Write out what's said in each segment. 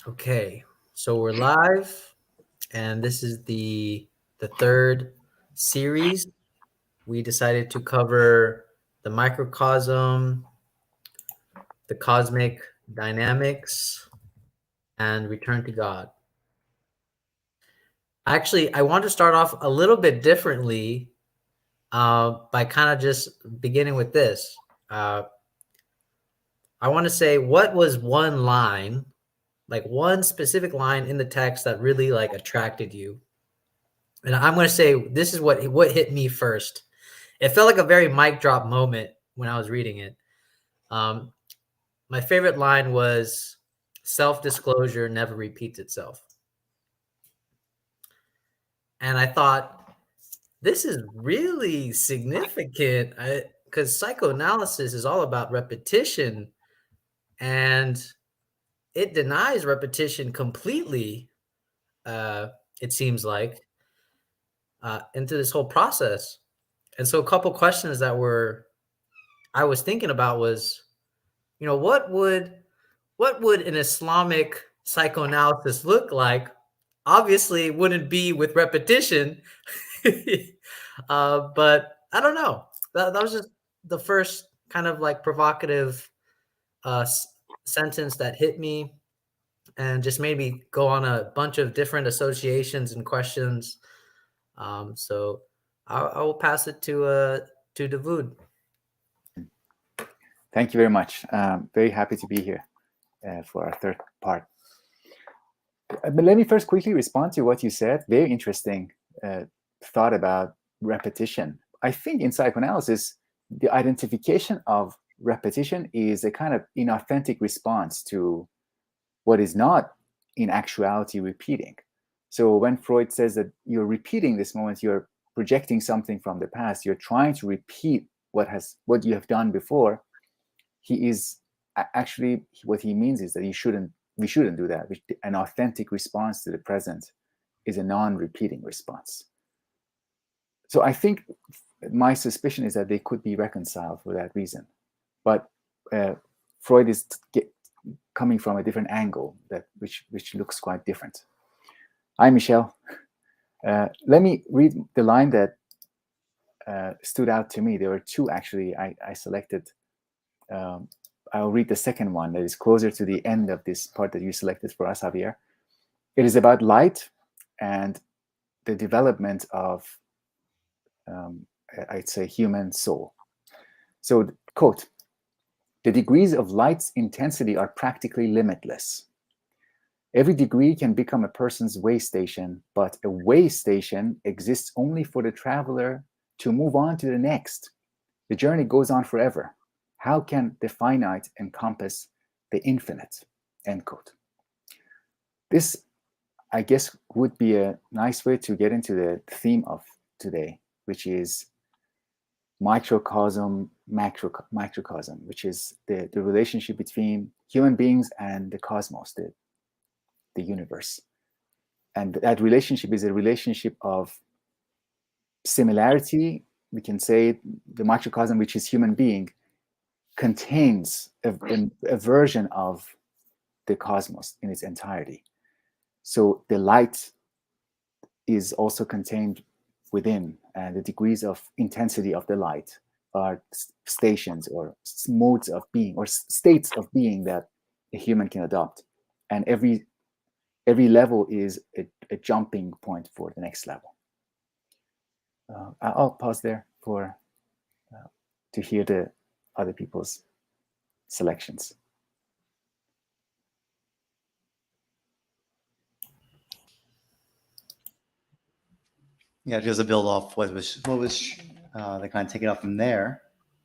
Okay, so we're live, and this is the third series. We decided to cover the microcosm, the cosmic dynamics, and return to God. Actually, I want to start off a little bit differently by kind of just beginning with this. I want to say, what was one line, like one specific line in the text that really like attracted you? And I'm going to say this is what hit me first. It felt like a very mic drop moment when I was reading it. Um, my favorite line was, "Self-disclosure never repeats itself." And I thought, this is really significant because psychoanalysis is all about repetition, and it denies repetition completely, uh, it seems like, into this whole process. And so a couple questions that I was thinking about was, what would an Islamic psychoanalysis look like? Obviously, it wouldn't be with repetition, but I don't know. That was just the first kind of like provocative uh, sentence that hit me and just made me go on a bunch of different associations and questions. So I will pass it to Davud. Thank you very much. Very happy to be here for our third part. But let me first quickly respond to what you said. Very interesting thought about repetition. I think in psychoanalysis, the identification of repetition is a kind of inauthentic response to what is not in actuality repeating. So when Freud says that you're repeating this moment, you're projecting something from the past, you're trying to repeat what you have done before, he is actually, what he means is that we shouldn't do that. An authentic response to the present is a non-repeating response. So I think my suspicion is that they could be reconciled for that reason. But Freud is coming from a different angle which looks quite different. Hi, Michelle. Let me read the line that stood out to me. There were two actually I selected. I'll read the second one that is closer to the end of this part that you selected for us, Javier. It is about light and the development of, I'd say, human soul. So, quote, "The degrees of light's intensity are practically limitless. Every degree can become a person's way station, but a way station exists only for the traveler to move on to the next. The journey goes on forever. How can the finite encompass the infinite?" End quote. This, I guess, would be a nice way to get into the theme of today, which is microcosm, macrocosm, which is the relationship between human beings and the cosmos, the universe. And that relationship is a relationship of similarity. We can say the microcosm, which is human being, contains a version of the cosmos in its entirety. So the light is also contained within, and the degrees of intensity of the light are stations or modes of being or states of being that a human can adopt. And every level is a jumping point for the next level. I'll pause there to hear the other people's selections. Yeah, just to build off what was they kind of take it up from there.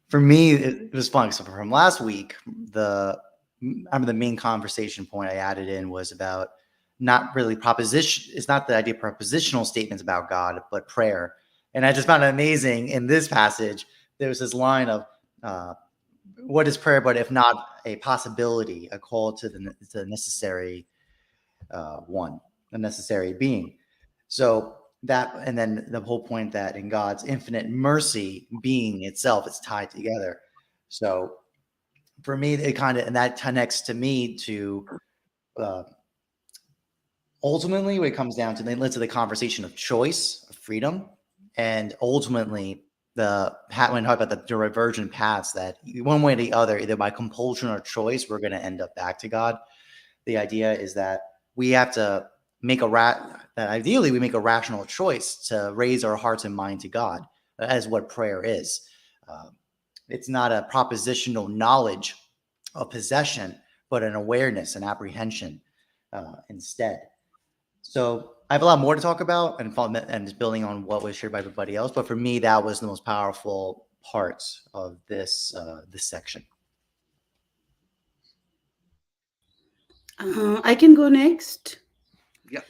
For me, it was fun. So from last week, I remember the main conversation point I added in was about not really proposition. It's not the idea of propositional statements about God, but prayer. And I just found it amazing in this passage. There was this line of, "What is prayer, but if not a possibility, a call to the necessary one, a necessary being." So that, and then the whole point that in God's infinite mercy, being itself is tied together. So for me, it kind of, and that connects to me to ultimately, what it comes down to, they led to the conversation of choice, of freedom, and ultimately, when I talk about the divergent paths, that one way or the other, either by compulsion or choice, we're going to end up back to God. The idea is that we have to make that ideally we make a rational choice to raise our hearts and mind to God, as what prayer is. It's not a propositional knowledge of possession, but an awareness, an apprehension instead. So I have a lot more to talk about, and just building on what was shared by everybody else. But for me, that was the most powerful part of this section. I can go next. Yeah.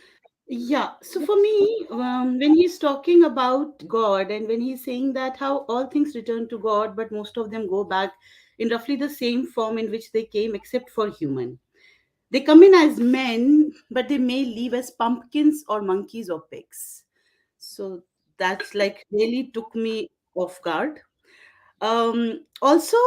Yeah. So for me, when he's talking about God and when he's saying that how all things return to God, but most of them go back in roughly the same form in which they came, except for human. They come in as men, but they may leave as pumpkins or monkeys or pigs. So that's like really took me off guard. Also,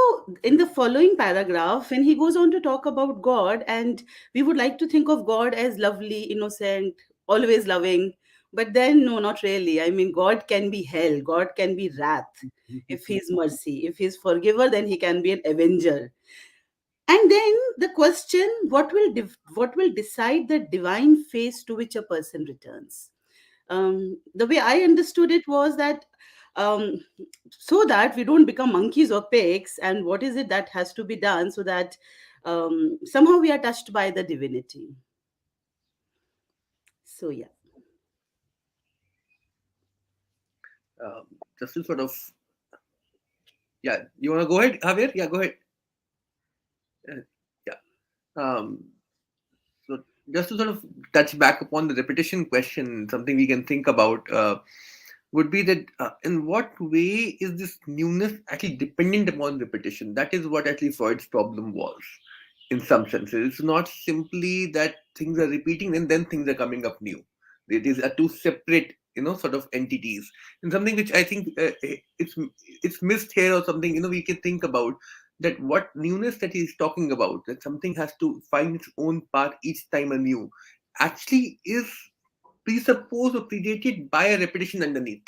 in the following paragraph, when he goes on to talk about God, and we would like to think of God as lovely, innocent, always loving, but then no, not really. I mean, God can be hell, God can be wrath if he's mercy. If he's forgiver, then he can be an avenger. And then the question, what will decide the divine face to which a person returns? The way I understood it was that um, so that we don't become monkeys or pigs, and what is it that has to be done so that somehow we are touched by the divinity. So yeah. Just to sort of, yeah, you want to go ahead, Javier? Yeah, go ahead. Yeah. So just to sort of touch back upon the repetition question, something we can think about would be that in what way is this newness actually dependent upon repetition? That is what actually Freud's problem was, in some senses. It's not simply that things are repeating and then things are coming up new. These are two separate, sort of entities. And something which I think it's missed here, or something we can think about, that what newness that he's talking about, that something has to find its own path each time anew, actually is presupposed or predated by a repetition underneath.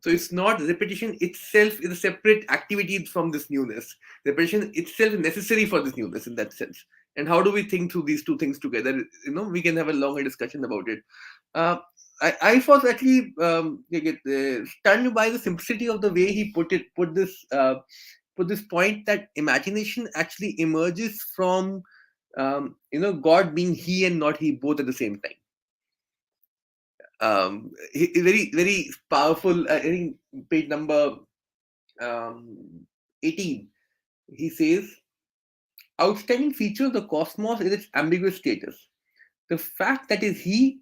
So it's not repetition itself is a separate activity from this newness. Repetition itself is necessary for this newness in that sense. And how do we think through these two things together? We can have a longer discussion about it. I was actually stunned by the simplicity of the way he put this point, that imagination actually emerges from God being he and not he, both at the same time. Very, very powerful. I think page number 18. He says, outstanding feature of the cosmos is its ambiguous status. The fact that is he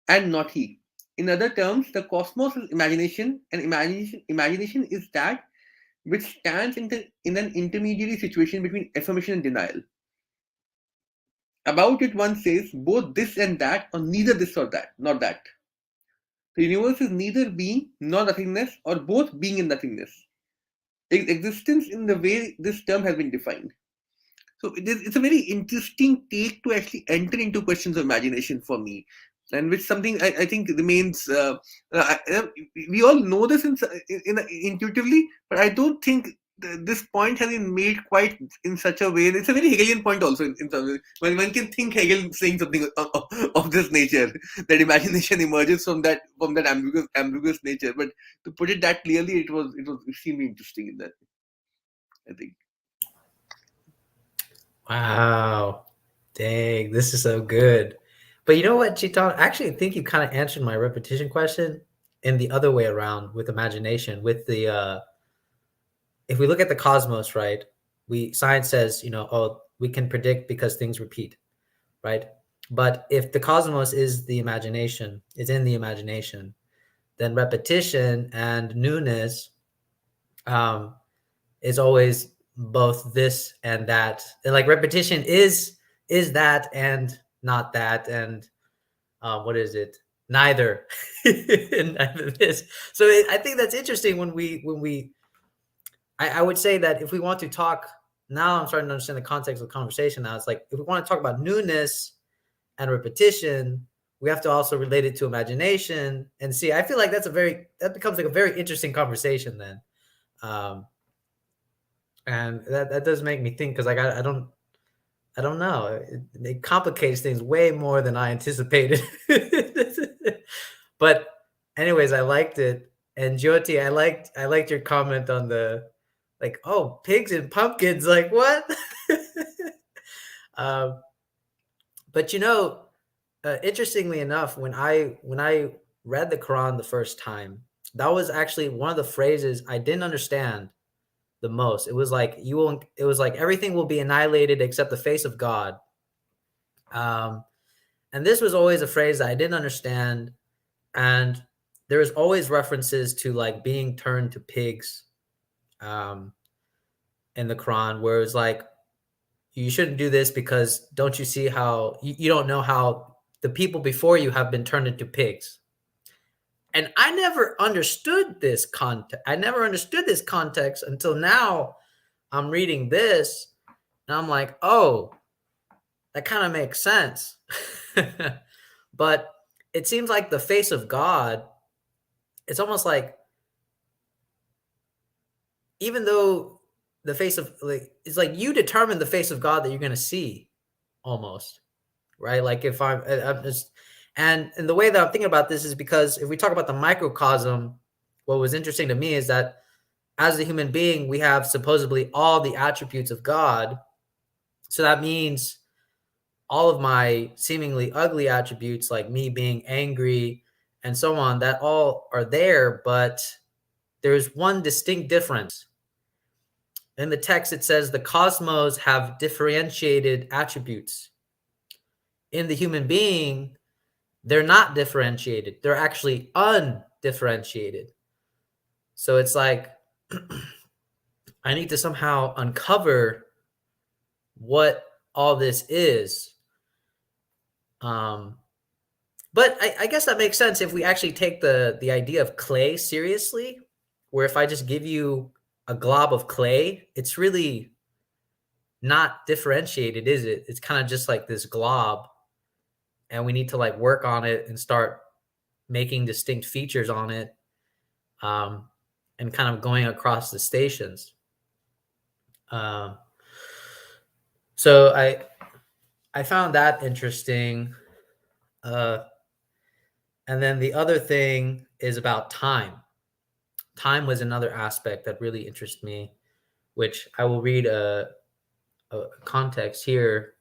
and not he. In other terms, the cosmos is imagination, and imagination is that which stands in an intermediary situation between affirmation and denial. About it, one says both this and that, or neither this or that, not that. The universe is neither being nor nothingness, or both being and nothingness. Existence in the way this term has been defined. So it's a very interesting take to actually enter into questions of imagination for me, and which something I think remains. We all know this intuitively, but I don't think this point has been made quite in such a way. It's a very Hegelian point also in some way. When one can think Hegel saying something of this nature, that imagination emerges from that ambiguous nature. But to put it that clearly, it was extremely interesting in that way, I think. Wow. Dang, this is so good. But you know what, Chiton? I actually think you kind of answered my repetition question in the other way around with imagination. With the if we look at the cosmos, right? Science says, we can predict because things repeat, right? But if the cosmos is the imagination, it's in the imagination, then repetition and newness is always both this and that. And like repetition is that and not that, and what is it? Neither. Neither this. So I think that's interesting when we I would say that if we want to talk now, I'm starting to understand the context of the conversation now. It's like if we want to talk about newness and repetition, we have to also relate it to imagination. And see, I feel like that becomes like a very interesting conversation then. And that does make me think, because like I don't know. It complicates things way more than I anticipated. But anyways, I liked it. And Jyoti, I liked your comment on the like, oh, pigs and pumpkins, like what? But interestingly enough, when I read the Quran the first time, that was actually one of the phrases I didn't understand the most. It was like everything will be annihilated except the face of God. And this was always a phrase that I didn't understand. And there was always references to like being turned to pigs in the Quran, where it was like, you shouldn't do this because don't you see how you don't know how the people before you have been turned into pigs. And I never understood this context. Until now. I'm reading this and I'm like, oh, that kind of makes sense. But it seems like the face of God, it's almost like, even though the face of it's like you determine the face of God that you're going to see, almost, right? Like if I'm just, and the way that I'm thinking about this is because if we talk about the microcosm, what was interesting to me is that as a human being, we have supposedly all the attributes of God. So that means all of my seemingly ugly attributes, like me being angry and so on, that all are there, but there's one distinct difference. In the text, it says the cosmos have differentiated attributes. In the human being, they're not differentiated. They're actually undifferentiated. So it's like, I need to somehow uncover what all this is. But I guess that makes sense if we actually take the idea of clay seriously, where if I just give you a glob of clay, it's really not differentiated, is it? It's kind of just like this glob, and we need to like work on it and start making distinct features on it, and kind of going across the stations. So I found that interesting. And then the other thing is about time. Time was another aspect that really interests me, which I will read a context here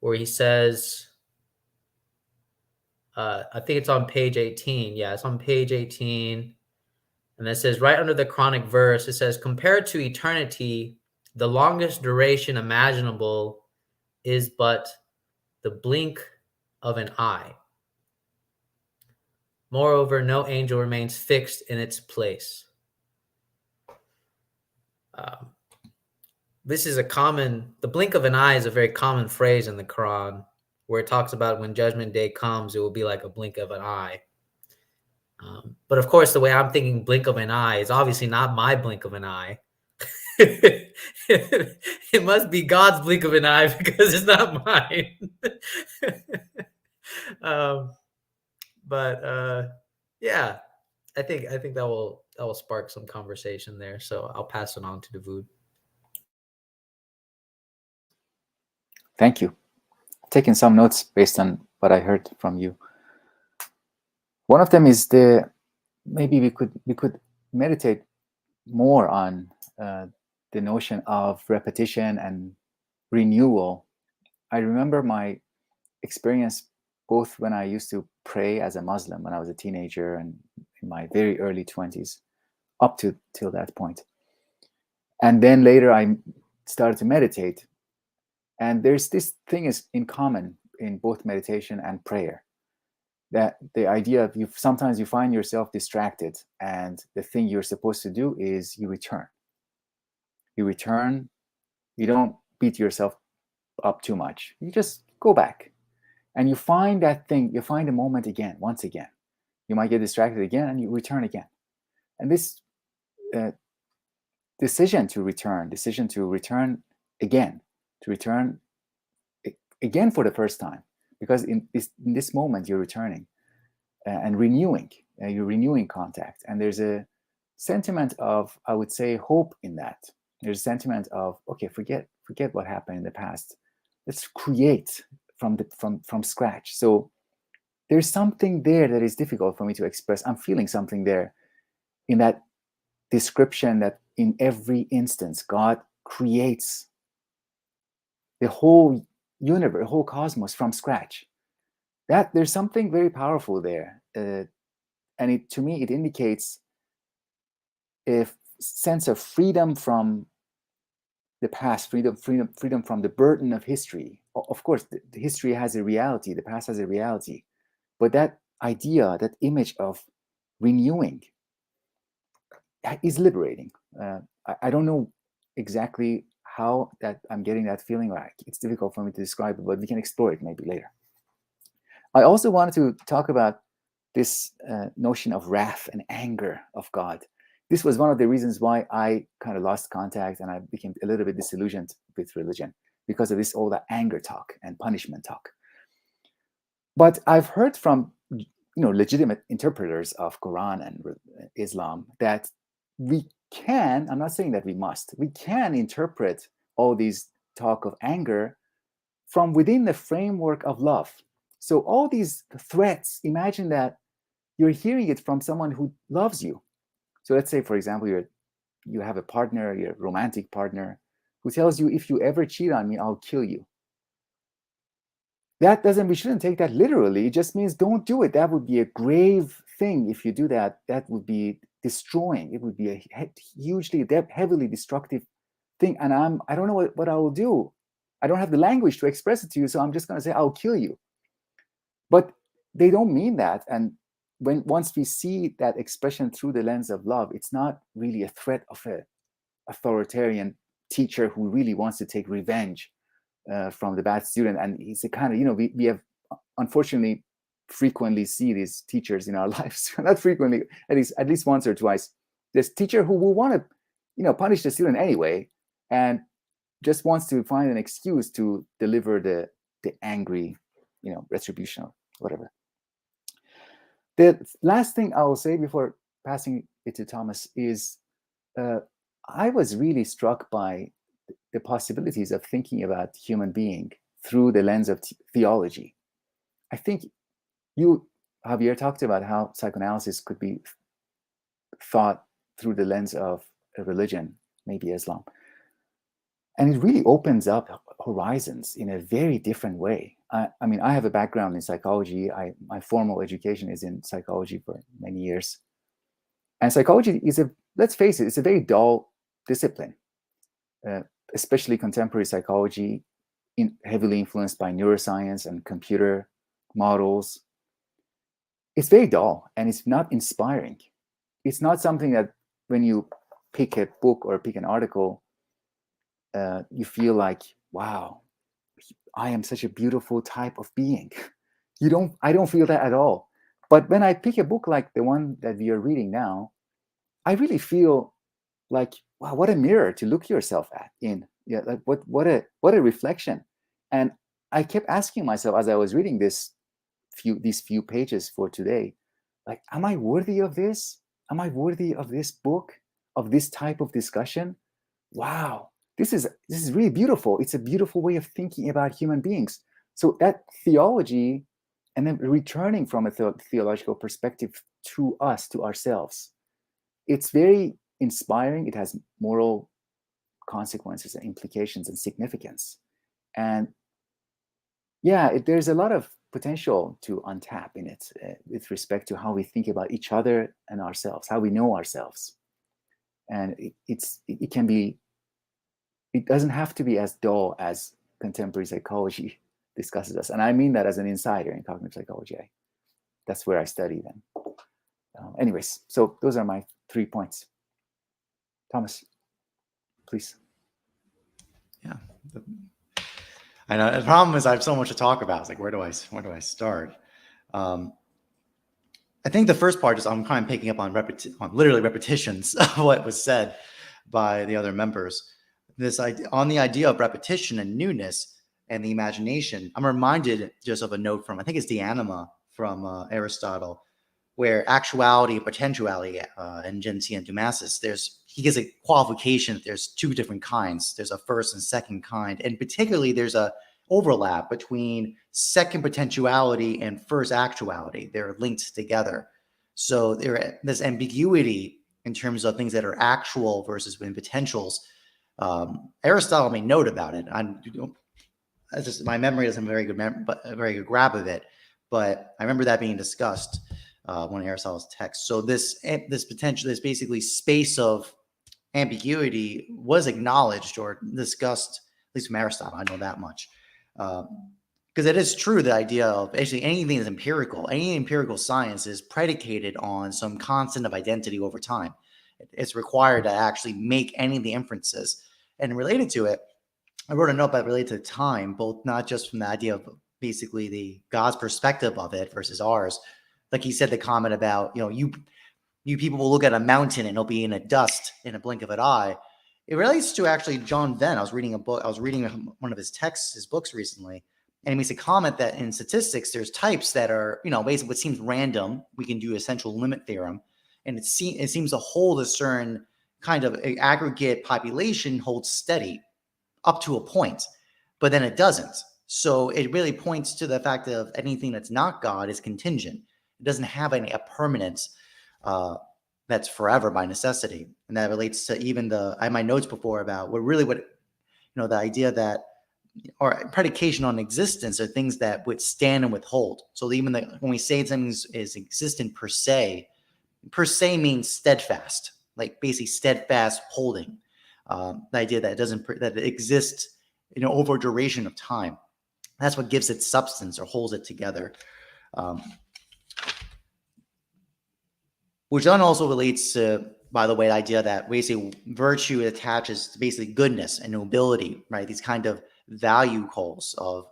where he says, I think it's on page 18. Yeah, it's on page 18. And it says right under the Quranic verse, it says, compared to eternity, the longest duration imaginable is but the blink of an eye. Moreover, no angel remains fixed in its place. This is the blink of an eye is a very common phrase in the Quran, where it talks about when judgment day comes, it will be like a blink of an eye. But of course, the way I'm thinking blink of an eye is obviously not my blink of an eye. It must be God's blink of an eye because it's not mine. But yeah, I think that will spark some conversation there. So I'll pass it on to Dawood. Thank you. Taking some notes based on what I heard from you. One of them is maybe we could meditate more on the notion of repetition and renewal. I remember my experience both when I used to pray as a Muslim when I was a teenager and in my very early 20s, up till that point. And then later I started to meditate. And there's this thing is in common in both meditation and prayer, that the idea of sometimes you find yourself distracted, and the thing you're supposed to do is you return. You return, you don't beat yourself up too much. You just go back. And you find that thing, you find a moment again, once again. You might get distracted again and you return again. And this decision to return again, to return again for the first time, because in this moment you're returning and renewing. You're renewing contact, and there's a sentiment of, I would say, hope in that. There's a sentiment of, okay, forget what happened in the past. Let's create from scratch. So there's something there that is difficult for me to express. I'm feeling something there in that description that in every instance God creates the whole universe, the whole cosmos from scratch. That there's something very powerful there, and to me it indicates a sense of freedom from the past, freedom from the burden of history. Of course, the history has a reality, the past has a reality, but that idea, that image of renewing is liberating. I don't know exactly how that I'm getting that feeling. Like, it's difficult for me to describe it, but we can explore it maybe later. I also wanted to talk about this notion of wrath and anger of God. This was one of the reasons why I kind of lost contact and I became a little bit disillusioned with religion, because of all that anger talk and punishment talk. But I've heard from legitimate interpreters of Quran and Islam that we can, I'm not saying that we must, we can interpret all these talk of anger from within the framework of love. So all these threats, imagine that you're hearing it from someone who loves you. So let's say, for example, you have a partner, your romantic partner, who tells you, if you ever cheat on me, I'll kill you. We shouldn't take that literally. It just means don't do it. That would be a grave thing. If you do that, that would be destroying. It would be a hugely, heavily destructive thing. And I don't know what I will do. I don't have the language to express it to you. So I'm just going to say, I'll kill you. But they don't mean that. And once we see that expression through the lens of love, it's not really a threat of an authoritarian teacher who really wants to take revenge from the bad student. And it's a kind of, we have unfortunately frequently see these teachers in our lives. Not frequently, at least once or twice. This teacher who will want to, punish the student anyway, and just wants to find an excuse to deliver the angry, retribution or whatever. The last thing I will say before passing it to Thomas is I was really struck by the possibilities of thinking about human being through the lens of theology. I think you, Javier, talked about how psychoanalysis could be thought through the lens of a religion, maybe Islam. And it really opens up horizons in a very different way. I mean, I have a background in psychology. My formal education is in psychology for many years. And psychology is let's face it, it's a very dull discipline, especially contemporary psychology, heavily influenced by neuroscience and computer models. It's very dull and it's not inspiring. It's not something that when you pick a book or pick an article, you feel like, wow, I am such a beautiful type of being. I don't feel that at all. But when I pick a book like the one that we are reading now, I really feel like, wow, what a mirror to look yourself in. Yeah, like what a reflection. And I kept asking myself as I was reading these few pages for today, like, am I worthy of this? Am I worthy of this book, of this type of discussion? Wow. This is really beautiful. It's a beautiful way of thinking about human beings. So that theology, and then returning from a theological perspective to us, to ourselves, it's very inspiring. It has moral consequences and implications and significance. And yeah, there's a lot of potential to untap in it with respect to how we think about each other and ourselves, how we know ourselves. And it can be, it doesn't have to be as dull as contemporary psychology discusses us. And I mean that as an insider in cognitive psychology. That's where I study them. Anyways, so those are my 3 points. Thomas, please. Yeah. I know the problem is I have so much to talk about. It's like, where do I start? I think the first part is I'm kind of picking up on literally repetitions of what was said by the other members. This idea, on the idea of repetition and newness, and the imagination. I'm reminded just of a note from, I think it's the Anima from Aristotle, where actuality and potentiality in Genesi and Dumasis, he gives a qualification that there's two different kinds. There's a first and second kind. And particularly there's a overlap between second potentiality and first actuality. They're linked together. So there's ambiguity in terms of things that are actual versus when potentials. Aristotle made note about it. My memory doesn't have a very good grab of it, but I remember that being discussed one of Aristotle's texts. So this potential, this basically space of ambiguity was acknowledged or discussed, at least from Aristotle. I know that much. Because it is true, the idea of actually anything that's empirical, any empirical science is predicated on some constant of identity over time. It's required to actually make any of the inferences. And related to it, I wrote a note about related to time, both not just from the idea of basically the God's perspective of it versus ours. Like he said, the comment about, you people will look at a mountain and it'll be in a dust in a blink of an eye. It relates to actually John Venn. I was reading one of his texts, his books recently, and he makes a comment that in statistics, there's types that are, basically what seems random. We can do a central limit theorem, and it seems to hold a certain kind of aggregate population holds steady up to a point, but then it doesn't. So it really points to the fact of anything that's not God is contingent. It doesn't have a permanence that's forever by necessity. And that relates to even I had my notes before about the idea that, or predication on existence are things that withstand and withhold. So even when we say something is existent per se means steadfast, like basically steadfast holding. The idea that that it exists, over a duration of time. That's what gives it substance or holds it together. Which then also relates to, by the way, the idea that basically virtue attaches to basically goodness and nobility, right? These kind of value calls of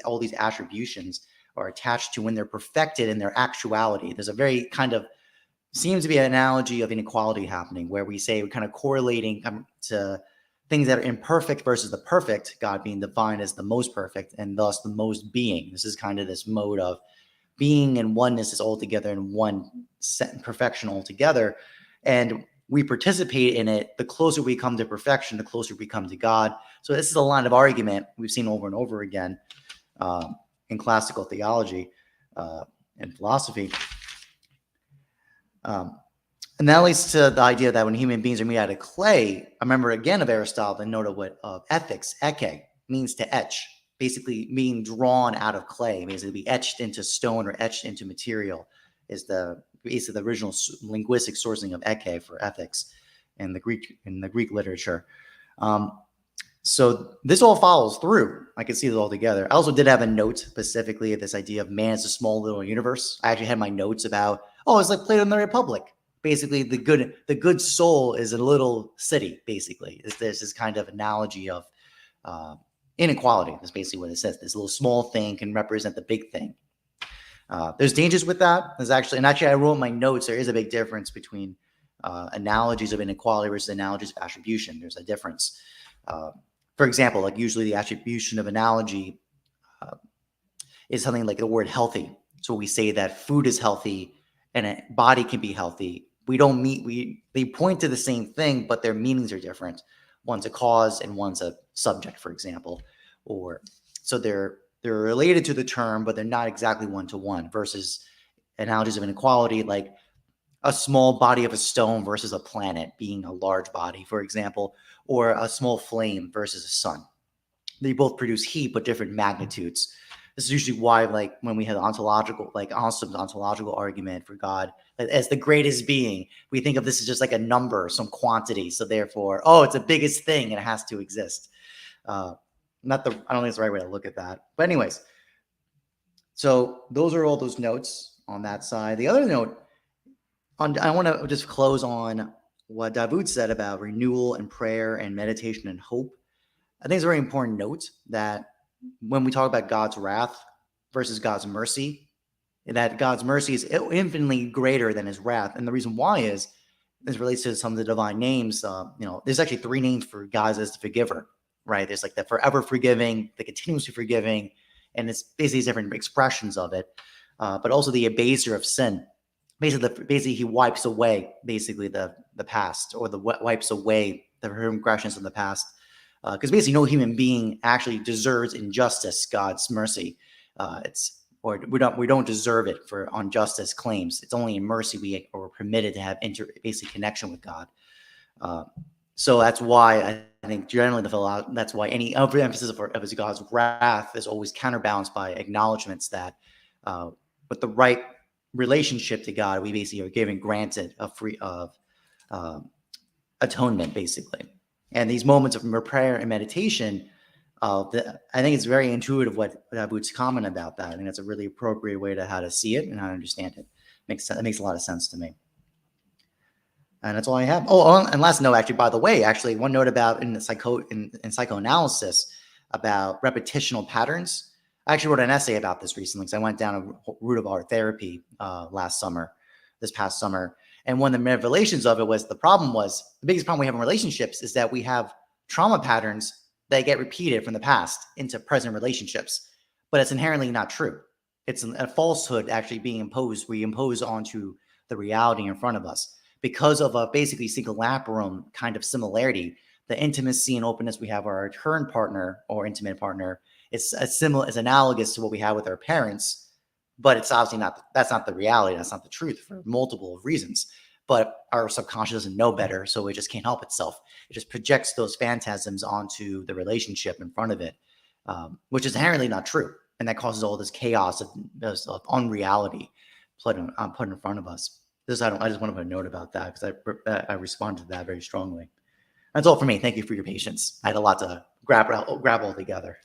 all these attributions are attached to when they're perfected in their actuality. There's a very seems to be an analogy of inequality happening, where we say we're kind of correlating to things that are imperfect versus the perfect, God being defined as the most perfect and thus the most being. This is kind of this mode of being and oneness is all together in one perfection altogether. And we participate in it. The closer we come to perfection, the closer we come to God. So this is a line of argument we've seen over and over again in classical theology and philosophy. And that leads to the idea that when human beings are made out of clay, I remember again of Aristotle, the note of what ethics, eke, means to etch, basically being drawn out of clay, means to be etched into stone or etched into material, is basically the original linguistic sourcing of eke for ethics in the Greek literature. So this all follows through. I can see it all together. I also did have a note specifically of this idea of man as a small little universe. I actually had my notes about, it's like Plato in the Republic. Basically, the good soul is a little city, basically. There's this kind of analogy of inequality. That's basically what it says. This little small thing can represent the big thing. There's dangers with that. Actually, I wrote in my notes, there is a big difference between analogies of inequality versus analogies of attribution. There's a difference. For example, like usually the attribution of analogy is something like the word healthy. So we say that food is healthy and a body can be healthy. They point to the same thing, but their meanings are different. One's a cause and one's a subject, for example. So they're related to the term, but they're not exactly one-to-one, versus analogies of inequality, like a small body of a stone versus a planet being a large body, for example, or a small flame versus a sun. They both produce heat, but different magnitudes. This is usually why, like, when we have ontological argument for God as the greatest being, we think of this as just like a number, some quantity. So therefore, it's the biggest thing and it has to exist. I don't think it's the right way to look at that. But anyways, so those are all those notes on that side. The other note, I want to just close on what Davud said about renewal and prayer and meditation and hope. I think it's a very important note that when we talk about God's wrath versus God's mercy, that God's mercy is infinitely greater than his wrath. And the reason why this relates to some of the divine names. There's actually 3 names for God as the forgiver. right? There's like the forever forgiving, the continuously forgiving, and it's basically different expressions of it. But also the abaser of sin. Basically, he wipes away basically the past, or wipes away the transgressions of the past. Because basically, no human being actually deserves injustice, God's mercy. We don't deserve it on justice claims. It's only in mercy we are permitted to have basic connection with God. So that's why I think generally that's why any overemphasis of God's wrath is always counterbalanced by acknowledgments that with the right relationship to God, we basically are granted a free of atonement, basically. And these moments of prayer and meditation, I think it's very intuitive what Aboud's comment about that. I think that's a really appropriate way to how to see it and how to understand it. It makes a lot of sense to me. And that's all I have. Oh, and last note, actually, by the way, one note about in psychoanalysis about repetitional patterns. I actually wrote an essay about this recently because I went down a route of art therapy this past summer. And one of the revelations of it was the biggest problem we have in relationships is that we have trauma patterns that get repeated from the past into present relationships. But it's inherently not true. It's a falsehood actually we impose onto the reality in front of us. Because of a basically single laparum kind of similarity, the intimacy and openness we have with our current partner or intimate partner is analogous to what we have with our parents, but it's obviously that's not the reality. That's not the truth for multiple reasons. But our subconscious doesn't know better, so it just can't help itself. It just projects those phantasms onto the relationship in front of it, which is inherently not true. And that causes all this chaos of unreality put in front of us. I just want to put a note about that because I responded to that very strongly. That's all for me. Thank you for your patience. I had a lot to grab all together.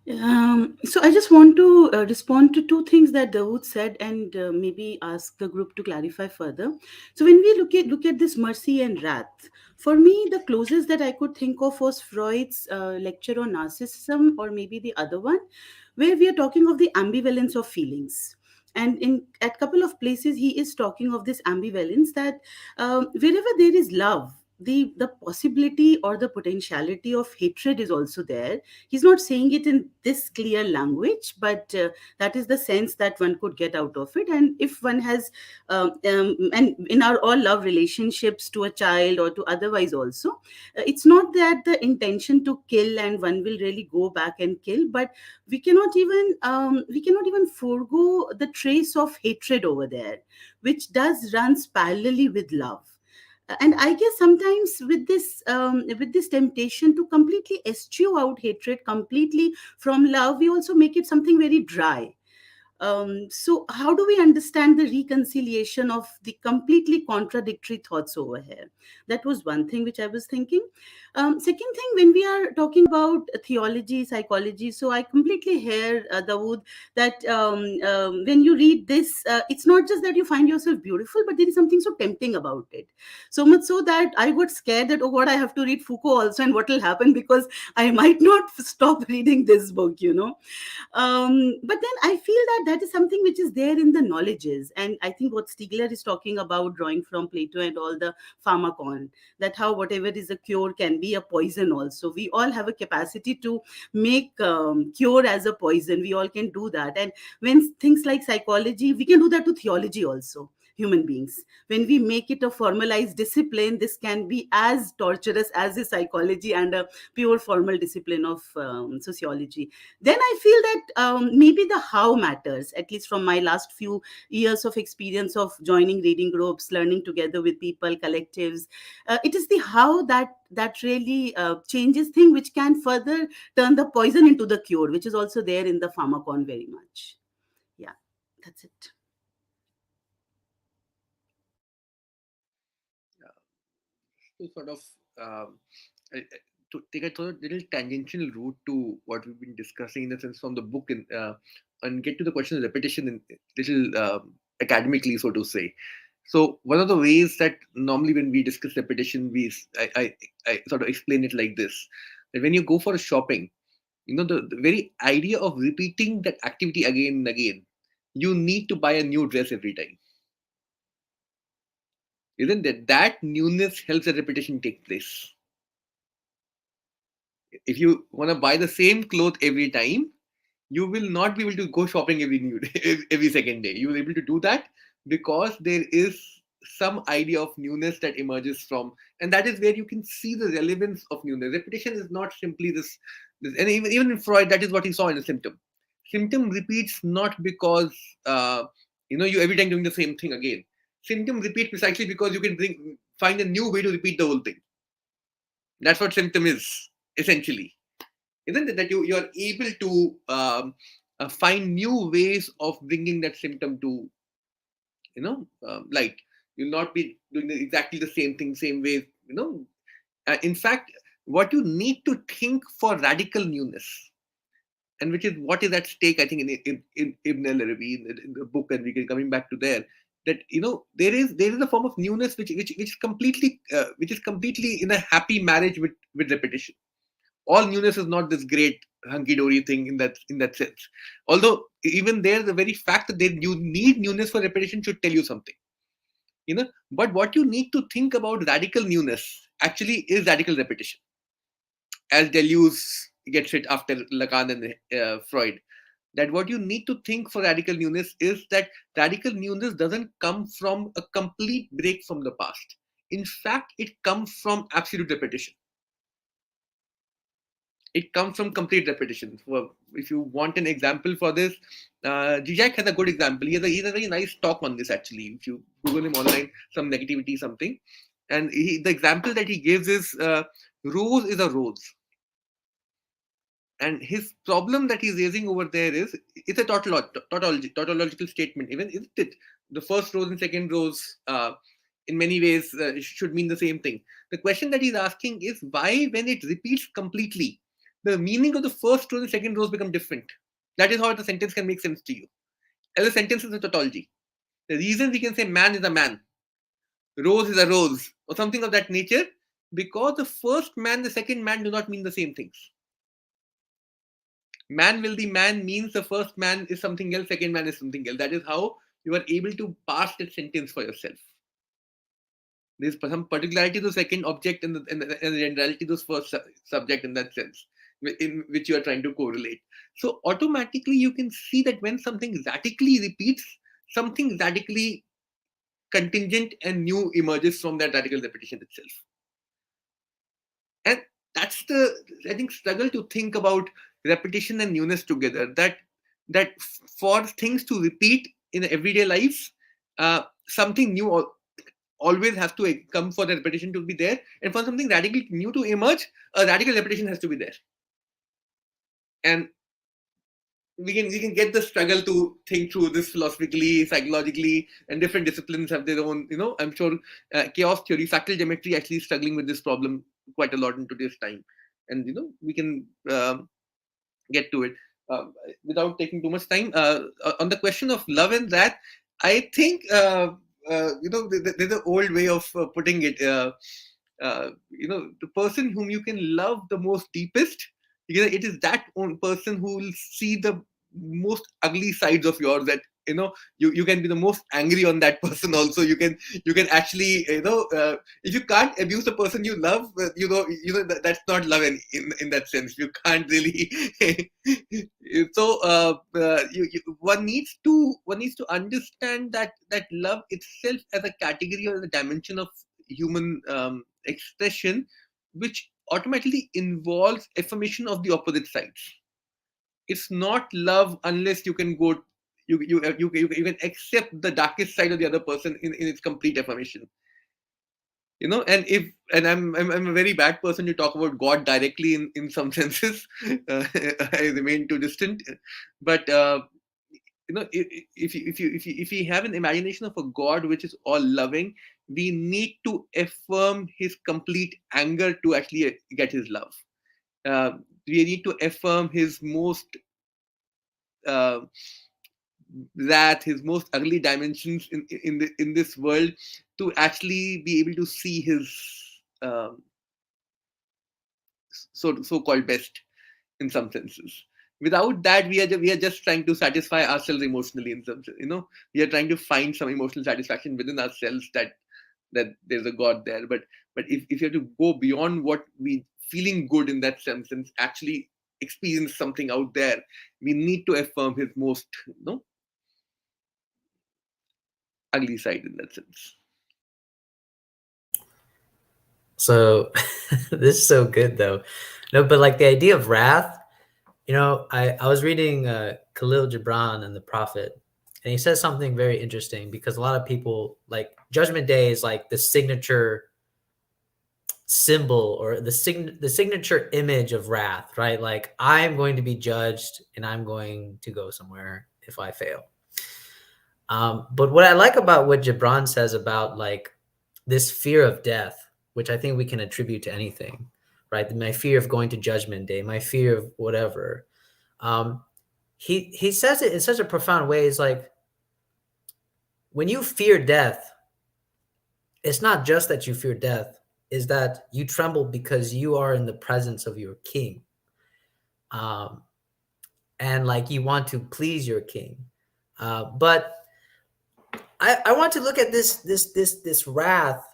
So I just want to respond to two things that Dawood said and maybe ask the group to clarify further. So when we look at this mercy and wrath, for me, the closest that I could think of was Freud's lecture on narcissism, or maybe the other one, where we are talking of the ambivalence of feelings. And at a couple of places, he is talking of this ambivalence that wherever there is love, the possibility or the potentiality of hatred is also there. He's not saying it in this clear language, but that is the sense that one could get out of it. And if one has and in our all love relationships to a child or to otherwise also, it's not that the intention to kill and one will really go back and kill, but we cannot even forego the trace of hatred over there, which does runs parallelly with love. And I guess sometimes with this temptation to completely eschew out hatred completely from love, we also make it something very dry. So how do we understand the reconciliation of the completely contradictory thoughts over here? That was one thing which I was thinking. Second thing, when we are talking about theology, psychology, so I completely hear, Dawood, that when you read this, it's not just that you find yourself beautiful, but there is something so tempting about it. So much so that I got scared that, oh God, I have to read Foucault also, and what will happen because I might not stop reading this book, But then I feel that is something which is there in the knowledges. And I think what Stigler is talking about, drawing from Plato and all the pharmacon, that how whatever is a cure can be a poison also. We all have a capacity to make cure as a poison. We all can do that. And when things like psychology, we can do that to theology also. Human beings, when we make it a formalized discipline, this can be as torturous as a psychology and a pure formal discipline of sociology. Then I feel that maybe the how matters, at least from my last few years of experience of joining reading groups, learning together with people, collectives. It is the how that really changes things, which can further turn the poison into the cure, which is also there in the pharmacon very much. Yeah, that's it. To sort of to take a sort of little tangential route to what we've been discussing in the sense from the book and get to the question of repetition in little academically, so to say. So one of the ways that normally when we discuss repetition, I sort of explain it like this: that when you go for a shopping, the very idea of repeating that activity again and again, you need to buy a new dress every time. isn't it? That newness helps the repetition take place. If you want to buy the same cloth every time, you will not be able to go shopping every second day. You will be able to do that because there is some idea of newness that emerges from, and that is where you can see the relevance of newness. Repetition is not simply this, and even in Freud, that is what he saw in a symptom. Symptom repeats not because you every time doing the same thing again. Symptom repeats precisely because you can find a new way to repeat the whole thing. That's what symptom is essentially, isn't it? That you are able to find new ways of bringing that symptom to light. You'll not be doing exactly the same thing, same way. In fact, what you need to think for radical newness, and which is what is at stake, I think, in Ibn al-Arabi, in the book, and we can coming back to there. That there is a form of newness which is completely in a happy marriage with repetition. All newness is not this great hunky-dory thing in that sense. Although even there, the very fact that you need newness for repetition should tell you something. But what you need to think about radical newness actually is radical repetition, as Deleuze gets it after Lacan and Freud. That what you need to think for radical newness is that radical newness doesn't come from a complete break from the past. In fact, it comes from absolute repetition. It comes from complete repetition. Well, if you want an example for this, Zizek has a good example. He has a very nice talk on this, actually. If you Google him online, some negativity, something. And the example that he gives is rose is a rose. And his problem that he's raising over there is, it's a tautological statement, even, isn't it? The first rose and second rose, in many ways, should mean the same thing. The question that he's asking is why, when it repeats completely, the meaning of the first rose and second rose become different. That is how the sentence can make sense to you. And the sentence is a tautology. The reason we can say man is a man, rose is a rose, or something of that nature, because the first man, the second man do not mean the same things. Man will be man means the first man is something else, second man is something else. That is how you are able to parse that sentence for yourself. There's some particularity to the second object and the generality to the first subject in that sense, in which you are trying to correlate. So automatically you can see that when something radically repeats, something radically contingent and new emerges from that radical repetition itself. And that's the, I think, struggle to think about repetition and newness together. That for things to repeat in everyday life, something new always has to come for the repetition to be there, and for something radically new to emerge, a radical repetition has to be there. And we can get the struggle to think through this philosophically, psychologically, and different disciplines have their own. I'm sure chaos theory, fractal geometry, actually is struggling with this problem quite a lot in today's time, and we can get to it without taking too much time. On the question of love and wrath, I think there's an old way of putting it. The person whom you can love the most deepest, it is that one person who will see the most ugly sides of yours. That you can be the most angry on that person. Also, you can actually if you can't abuse the person you love, that's not love in that sense. You can't really. So one needs to understand that love itself as a category or a dimension of human expression, which automatically involves affirmation of the opposite sides. It's not love unless you can go, you can accept the darkest side of the other person in its complete affirmation. And I'm a very bad person to talk about God directly in some senses. I remain too distant, but if we have an imagination of a God which is all loving, we need to affirm his complete anger to actually get his love. We need to affirm his most wrath, his most ugly dimensions in this world, to actually be able to see his so-called best in some senses. Without that, we are just trying to satisfy ourselves emotionally in some sense. We are trying to find some emotional satisfaction within ourselves that that there's a God there. But if you have to go beyond what we feeling good in that sense and actually experience something out there, we need to affirm his most ugly side in that sense. So this is so good though. No, but like the idea of wrath, I was reading Khalil Gibran and the Prophet, and he says something very interesting, because a lot of people, like, Judgment Day is like the signature symbol or the signature image of wrath, right? Like, I'm going to be judged and I'm going to go somewhere if I fail. But what I like about what Gibran says about like this fear of death, which I think we can attribute to anything, right? My fear of going to Judgment Day, my fear of whatever. He says it in such a profound way. It's like, when you fear death, it's not just that you fear death, is that you tremble because you are in the presence of your king. And like, you want to please your king. But I want to look at this wrath,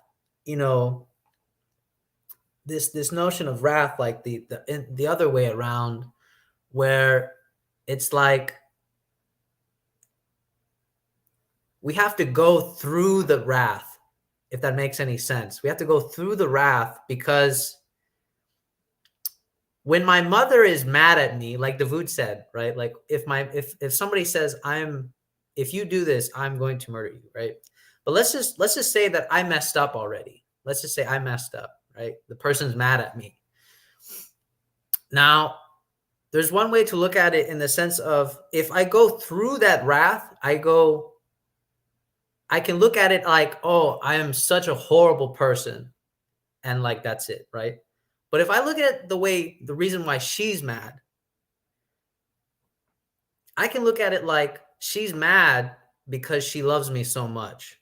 this notion of wrath, like the other way around, where it's like we have to go through the wrath, if that makes any sense. We have to go through the wrath, because when my mother is mad at me, like Davud said, right? Like, if somebody says, if you do this, I'm going to murder you, right? But let's just say that I messed up already. Let's just say I messed up, right? The person's mad at me. Now, there's one way to look at it in the sense of, if I go through that wrath, I can look at it like, oh, I am such a horrible person, and like, that's it, right? But if I look at the reason why she's mad, I can look at it like, she's mad because she loves me so much.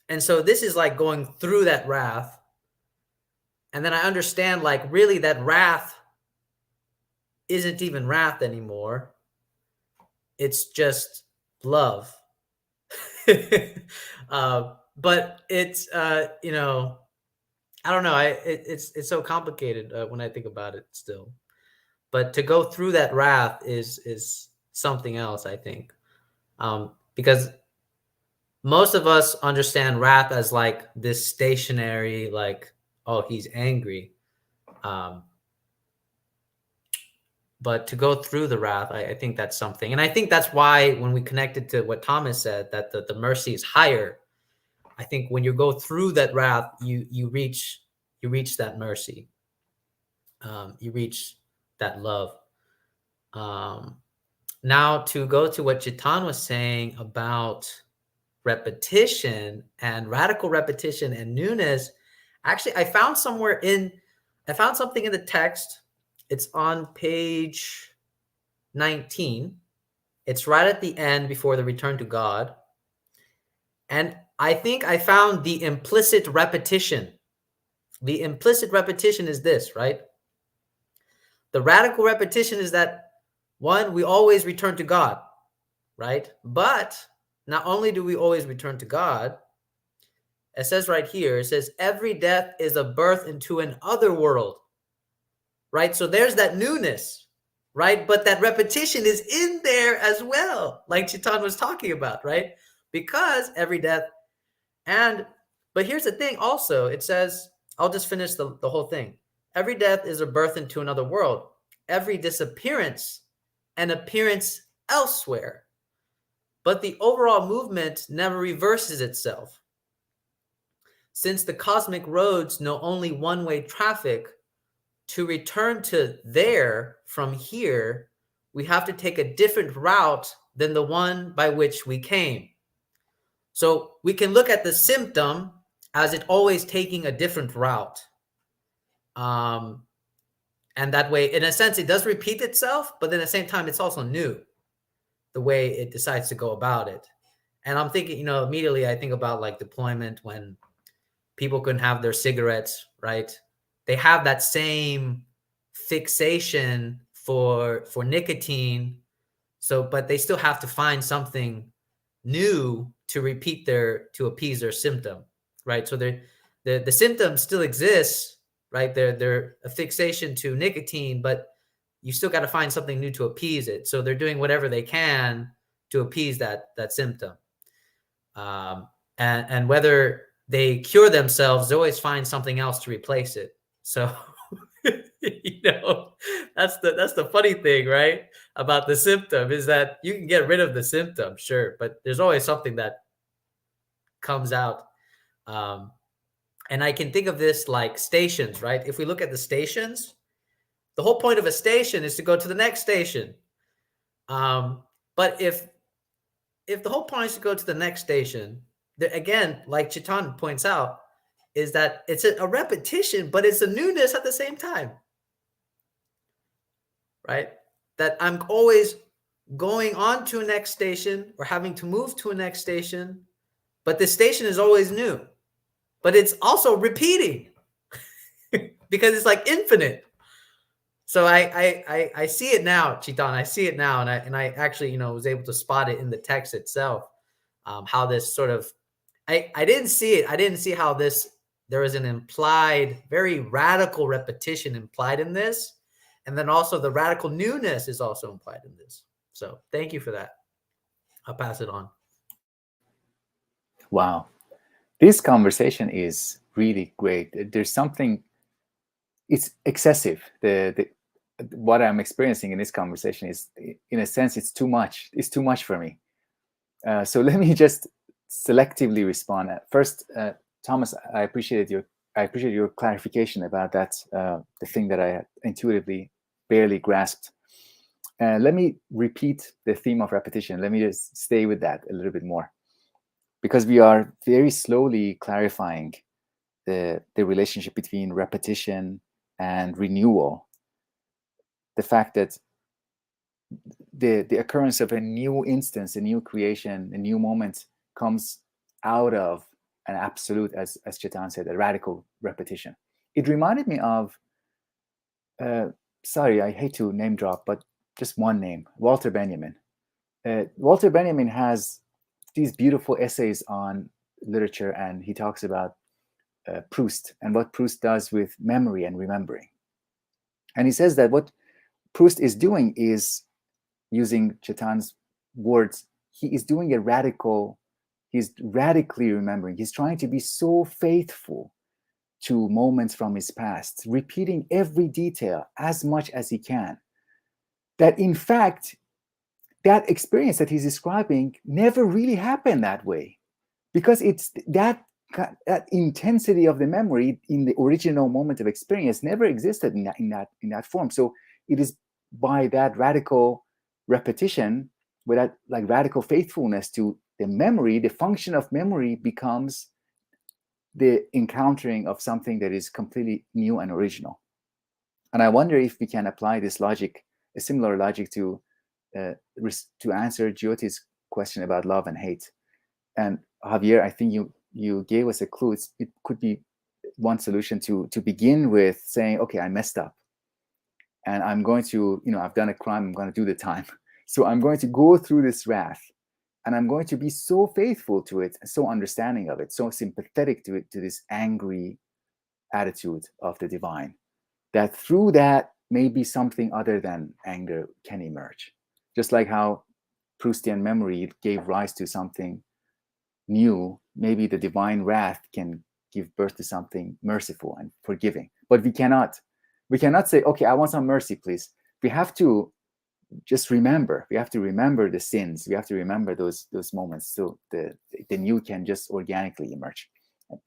And so this is like going through that wrath. And then I understand, like, really that wrath isn't even wrath anymore. It's just love. But it's, I don't know. It's so complicated when I think about it still. But to go through that wrath is something else, I think. Because most of us understand wrath as like this stationary, like, oh, he's angry. But to go through the wrath, I think that's something. And I think that's why, when we connected to what Thomas said, that the mercy is higher, I think when you go through that wrath, you reach that mercy. You reach that love. Now, to go to what Chitan was saying about repetition and radical repetition and newness, actually, I found something in the text. It's on page 19. It's right at the end before the return to God. And I think I found the implicit repetition. The implicit repetition is this, right? The radical repetition is that, one, we always return to God, right? But not only do we always return to God, it says right here, it says, every death is a birth into an other world, right? So there's that newness, right? But that repetition is in there as well, like Chitan was talking about, right? Because every death, but here's the thing also, it says, I'll just finish the whole thing. Every death is a birth into another world. Every disappearance, an appearance elsewhere. But the overall movement never reverses itself. Since the cosmic roads know only one-way traffic, to return to there from here, we have to take a different route than the one by which we came. So we can look at the symptom as it always taking a different route. And that way, in a sense, it does repeat itself, but then at the same time, it's also new, the way it decides to go about it. And I'm thinking, immediately I think about like deployment, when people couldn't have their cigarettes, right? They have that same fixation for nicotine. So, but they still have to find something new to appease their symptom, right? So the symptom still exists, right? They're a fixation to nicotine, but you still got to find something new to appease it. So they're doing whatever they can to appease that symptom. And whether they cure themselves, they always find something else to replace it. So, that's the funny thing, right? About the symptom is that you can get rid of the symptom, sure, but there's always something that comes out. And I can think of this like stations, right? If we look at the stations, the whole point of a station is to go to the next station. But if the whole point is to go to the next station, again, like Chitan points out, is that it's a repetition, but it's a newness at the same time, right? That I'm always going on to a next station or having to move to a next station, but the station is always new, but it's also repeating because it's like infinite. So I see it now, Chitan. I see it now, and I actually was able to spot it in the text itself. How this sort of I didn't see it. I didn't see how there was an implied, very radical repetition implied in this, and then also the radical newness is also implied in this. So thank you for that. I'll pass it on. Wow, this conversation is really great. There's something. It's excessive. What I'm experiencing in this conversation is, in a sense, it's too much. It's too much for me. So let me just selectively respond. First, Thomas, I appreciate your clarification about that. The thing that I intuitively barely grasped. Let me repeat the theme of repetition. Let me just stay with that a little bit more, because we are very slowly clarifying the relationship between repetition and renewal. The fact that the occurrence of a new instance, a new creation, a new moment comes out of an absolute, as Chetan said, a radical repetition. It reminded me of, sorry, I hate to name drop, but just one name, Walter Benjamin. Walter Benjamin has these beautiful essays on literature, and he talks about Proust and what Proust does with memory and remembering. And he says that what Proust is doing is, using Chetan's words, he's radically remembering. He's trying to be so faithful to moments from his past, repeating every detail as much as he can, that in fact, that experience that he's describing never really happened that way, because it's that intensity of the memory in the original moment of experience never existed in that form. So it is by that radical repetition, with that like radical faithfulness to the memory, the function of memory becomes the encountering of something that is completely new and original. And I wonder if we can apply this logic, a similar logic, to answer Jyoti's question about love and hate. And Javier, I think you gave us a clue. It could be one solution to begin with saying, okay, I messed up, and I'm going to, I've done a crime, I'm going to do the time. So I'm going to go through this wrath, and I'm going to be so faithful to it, so understanding of it, so sympathetic to it, to this angry attitude of the divine, that through that maybe something other than anger can emerge. Just like how Proustian memory gave rise to something new, maybe the divine wrath can give birth to something merciful and forgiving. But we cannot say, okay, I want some mercy, please. We have to just remember. We have to remember the sins. We have to remember those moments, so the new can just organically emerge.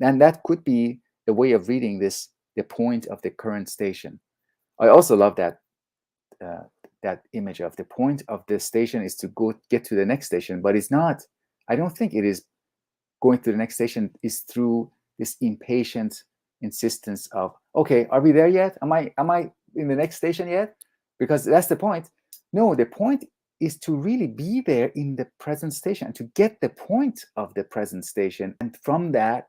And that could be a way of reading this, the point of the current station. I also love that that image of the point of the station is to get to the next station, but it's not. I don't think it is going to the next station is through this impatient insistence of, okay, are we there yet? Am I in the next station yet? Because that's the point. No, the point is to really be there in the present station and to get the point of the present station, and from that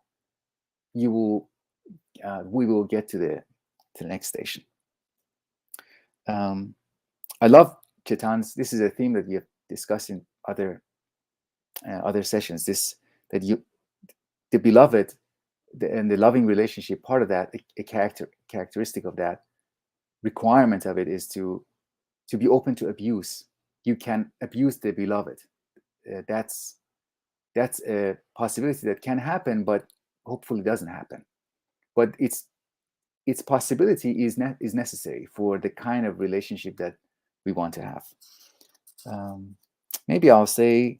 we will get to the next station. I love Chetan's. This is a theme that we have discussed in other sessions. The beloved and the loving relationship, part of that, a characteristic of that requirement of it is to be open to abuse. You can abuse the beloved. That's a possibility that can happen, but hopefully doesn't happen. But its possibility is necessary for the kind of relationship that we want to have. Maybe I'll say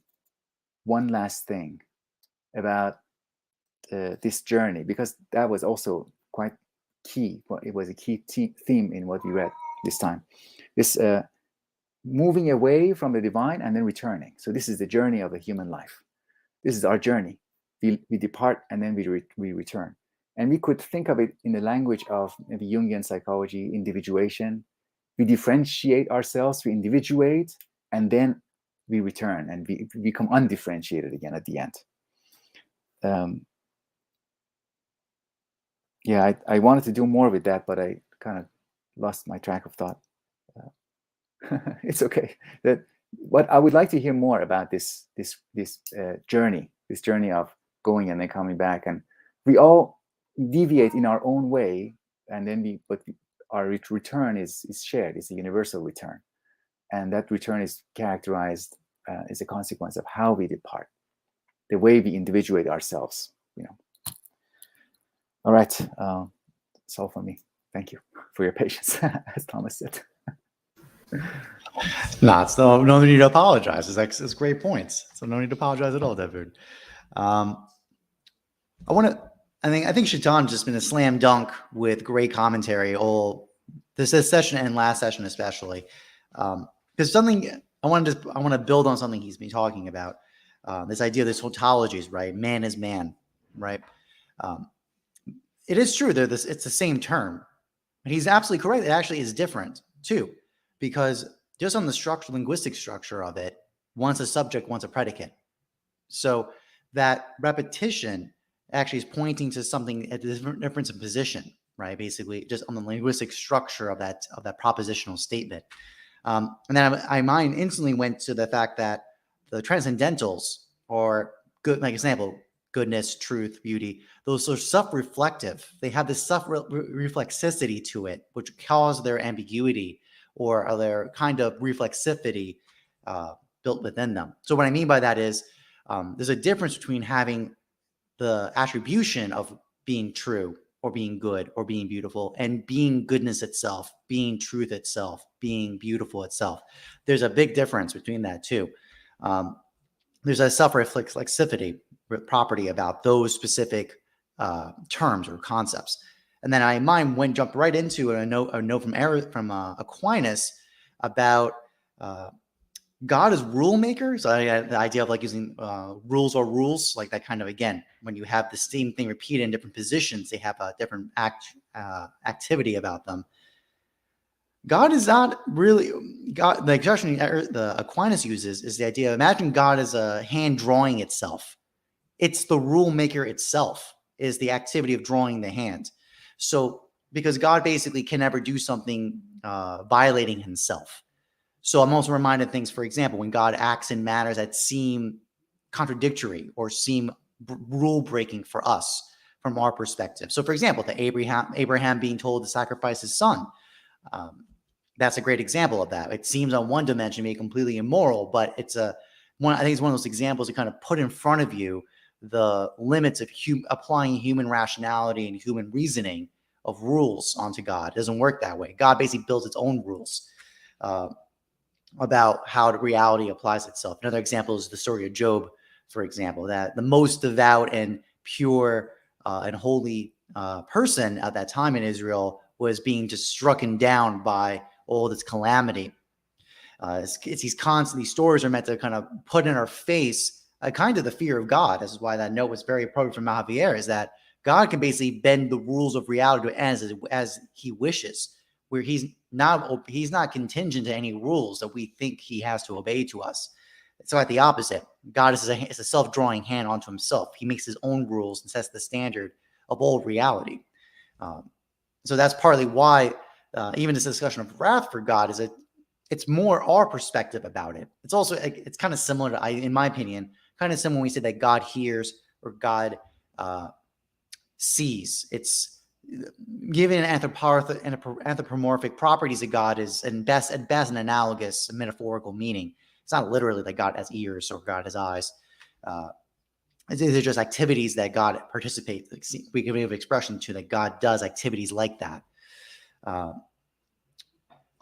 one last thing about this journey, because that was also quite key. It was a key theme in what we read this time. This moving away from the divine and then returning. So this is the journey of a human life. This is our journey. We depart and then we return. And we could think of it in the language of maybe Jungian psychology, individuation. We differentiate ourselves, we individuate, and then we return and we become undifferentiated again at the end. Yeah, I wanted to do more with that, but I kind of lost my track of thought. It's okay. What I would like to hear more about this journey of going and then coming back, and we all deviate in our own way, and then our return is shared. It's a universal return, and that return is characterized as a consequence of how we depart, the way we individuate ourselves. All right, that's all for me. Thank you for your patience, as Thomas said. No need to apologize. It's great points. So no need to apologize at all, David. I think Shaitan's just been a slam dunk with great commentary all this session and last session especially. Because something I want to build on something he's been talking about. This idea of this tautologies, right? Man is man, right? It is true that it's the same term, but he's absolutely correct. It actually is different too, because just on the linguistic structure of it, one's a subject, one's a predicate. So that repetition actually is pointing to something at the difference of position, right? Basically, just on the linguistic structure of that propositional statement. And then my mind instantly went to the fact that the transcendentals are good, like example, goodness, truth, beauty. Those are self-reflective. They have this self-reflexivity to it, which cause their ambiguity or their kind of reflexivity built within them. So what I mean by that is there's a difference between having the attribution of being true or being good or being beautiful and being goodness itself, being truth itself, being beautiful itself. There's a big difference between that too. There's a self-reflexivity property about those specific terms or concepts. And then mine jumped right into a note from Aquinas about God as rule maker. So the idea of like using rules or rules, like that kind of, again, when you have the same thing repeated in different positions, they have a different activity about them. God is not really God. The expression the Aquinas uses is the idea of imagine God as a hand drawing itself. It's the rule maker itself is the activity of drawing the hand. So because God basically can never do something violating himself. So I'm also reminded of things, for example, when God acts in matters that seem contradictory or seem rule breaking for us from our perspective. So for example, Abraham being told to sacrifice his son. That's a great example of that. It seems on one dimension to be completely immoral, but I think it's one of those examples that kind of put in front of you the limits of applying human rationality and human reasoning of rules onto God. It doesn't work that way. God basically builds its own rules about how the reality applies itself. Another example is the story of Job, for example, that the most devout and pure and holy person at that time in Israel was being just struck down by all this calamity. These stories are meant to kind of put in our face kind of the fear of God. This is why that note was very appropriate from Javier, is that God can basically bend the rules of reality to as he wishes, where he's not contingent to any rules that we think he has to obey to us. So at the opposite, God is a self-drawing hand onto himself. He makes his own rules and sets the standard of all reality. So that's partly why even this discussion of wrath for God is it's more our perspective about it. It's also, it's kind of similar to, in my opinion, kind of similar when we say that God hears or God sees. It's given anthropomorphic properties of God is at best an analogous metaphorical meaning. It's not literally that God has ears or God has eyes. These are just activities that God participates. We can give expression to that God does activities like that. I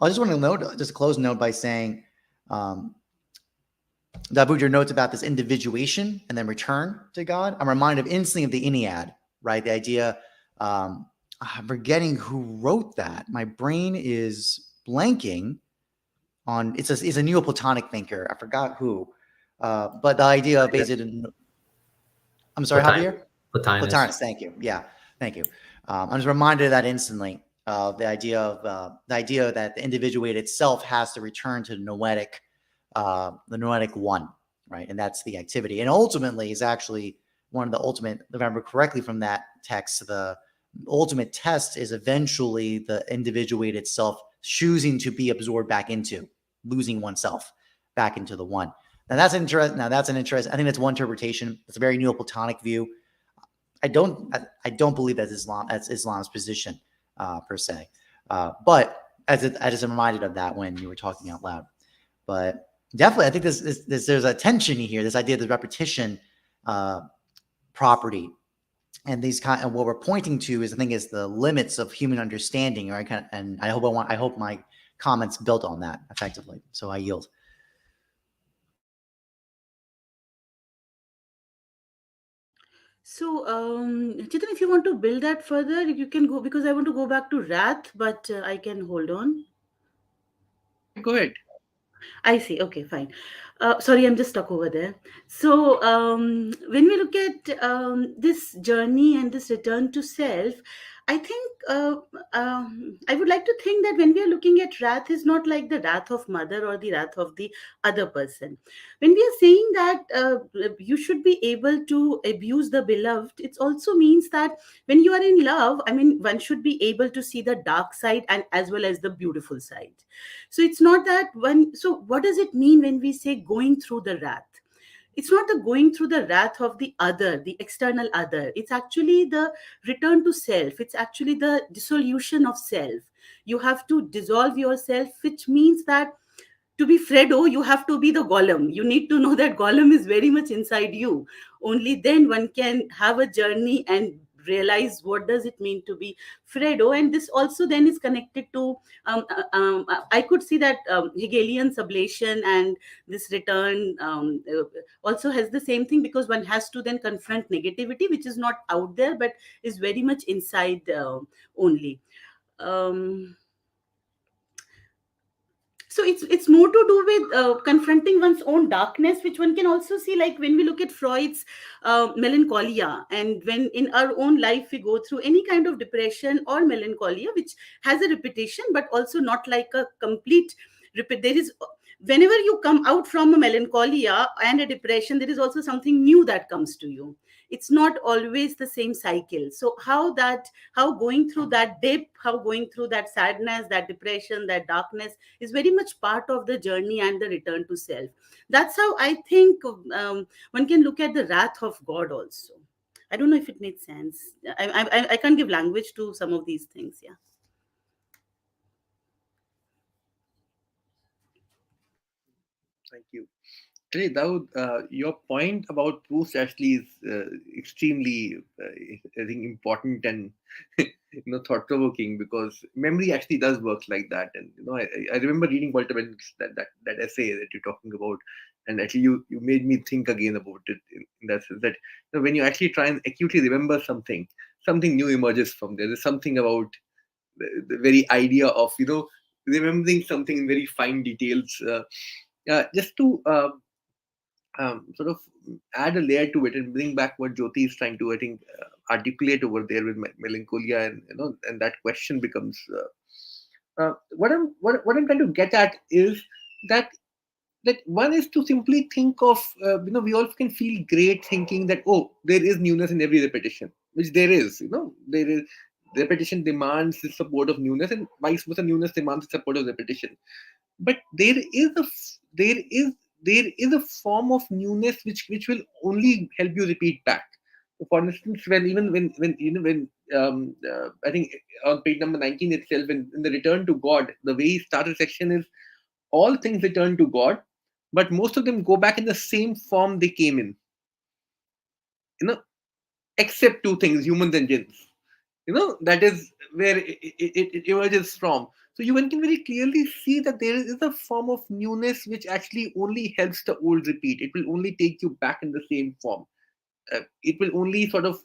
just want to note, just close note by saying, Davud, your notes about this individuation and then return to God. I'm reminded instantly of the Ennead, right? The idea. I'm forgetting who wrote that. My brain is blanking on. It's a Neoplatonic thinker. I forgot who, but the idea of basically. I'm sorry, Javier. Plotinus. Thank you. Yeah, thank you. I'm just reminded of that instantly. The idea that the individuated self has to return to the noetic one, right? And that's the activity. And ultimately is actually one of the ultimate, if I remember correctly from that text, the ultimate test is eventually the individuated self choosing to be absorbed back into, losing oneself back into the one. Now that's an interest. I think that's one interpretation. It's a very Neoplatonic view. I don't believe that's Islam's position per se. But I just am reminded of that when you were talking out loud. But definitely, I think there's a tension here. This idea of the repetition property, and what we're pointing to is, I think, is the limits of human understanding. Right? And I hope my comments built on that effectively. So I yield. So, Chetan, if you want to build that further, you can go, because I want to go back to wrath, but I can hold on. Go ahead. I see. Okay, fine. Sorry, I'm just stuck over there. So, when we look at this journey and this return to self, I think I would like to think that when we are looking at wrath, is not like the wrath of mother or the wrath of the other person. When we are saying that you should be able to abuse the beloved, it also means that when you are in love, I mean, one should be able to see the dark side and as well as the beautiful side. So it's not that one. So what does it mean when we say going through the wrath? It's not the going through the wrath of the other, the external other. It's actually the return to self. It's actually the dissolution of self. You have to dissolve yourself, which means that to be Fredo, you have to be the Gollum. You need to know that Gollum is very much inside you. Only then one can have a journey and realize what does it mean to be Fredo. And this also then is connected to, I could see that Hegelian sublation and this return also has the same thing, because one has to then confront negativity, which is not out there, but is very much inside only. So it's more to do with confronting one's own darkness, which one can also see, like when we look at Freud's melancholia, and when in our own life we go through any kind of depression or melancholia, which has a repetition, but also not like a complete repeat. There is, whenever you come out from a melancholia and a depression, there is also something new that comes to you. It's not always the same cycle. So how going through that dip, how going through that sadness, that depression, that darkness is very much part of the journey and the return to self. That's how I think one can look at the wrath of God also. I don't know if it makes sense. I can't give language to some of these things. Yeah. Thank you. Hey, Daud, your point about Proust actually is extremely, I think, important and thought-provoking, because memory actually does work like that. And I remember reading Walter Bennett's that essay that you're talking about, and actually you made me think again about it in that sense that when you actually try and acutely remember something new emerges from there. There's something about the very idea of remembering something in very fine details. Just to sort of add a layer to it and bring back what Jyoti is trying to, I think, articulate over there with melancholia, and and that question becomes what I'm trying to get at is that one is to simply think of we all can feel great thinking that, oh, there is newness in every repetition, which there is. There is repetition demands the support of newness, and vice versa, newness demands the support of repetition. But there is a form of newness which will only help you repeat back. For instance, when I think on page number 19 itself, in the return to God, the way he started section is all things return to God, but most of them go back in the same form they came in. Except two things: humans and jinns. That is where it emerges from. So you can very clearly see that there is a form of newness which actually only helps the old repeat. It will only take you back in the same form. It will only sort of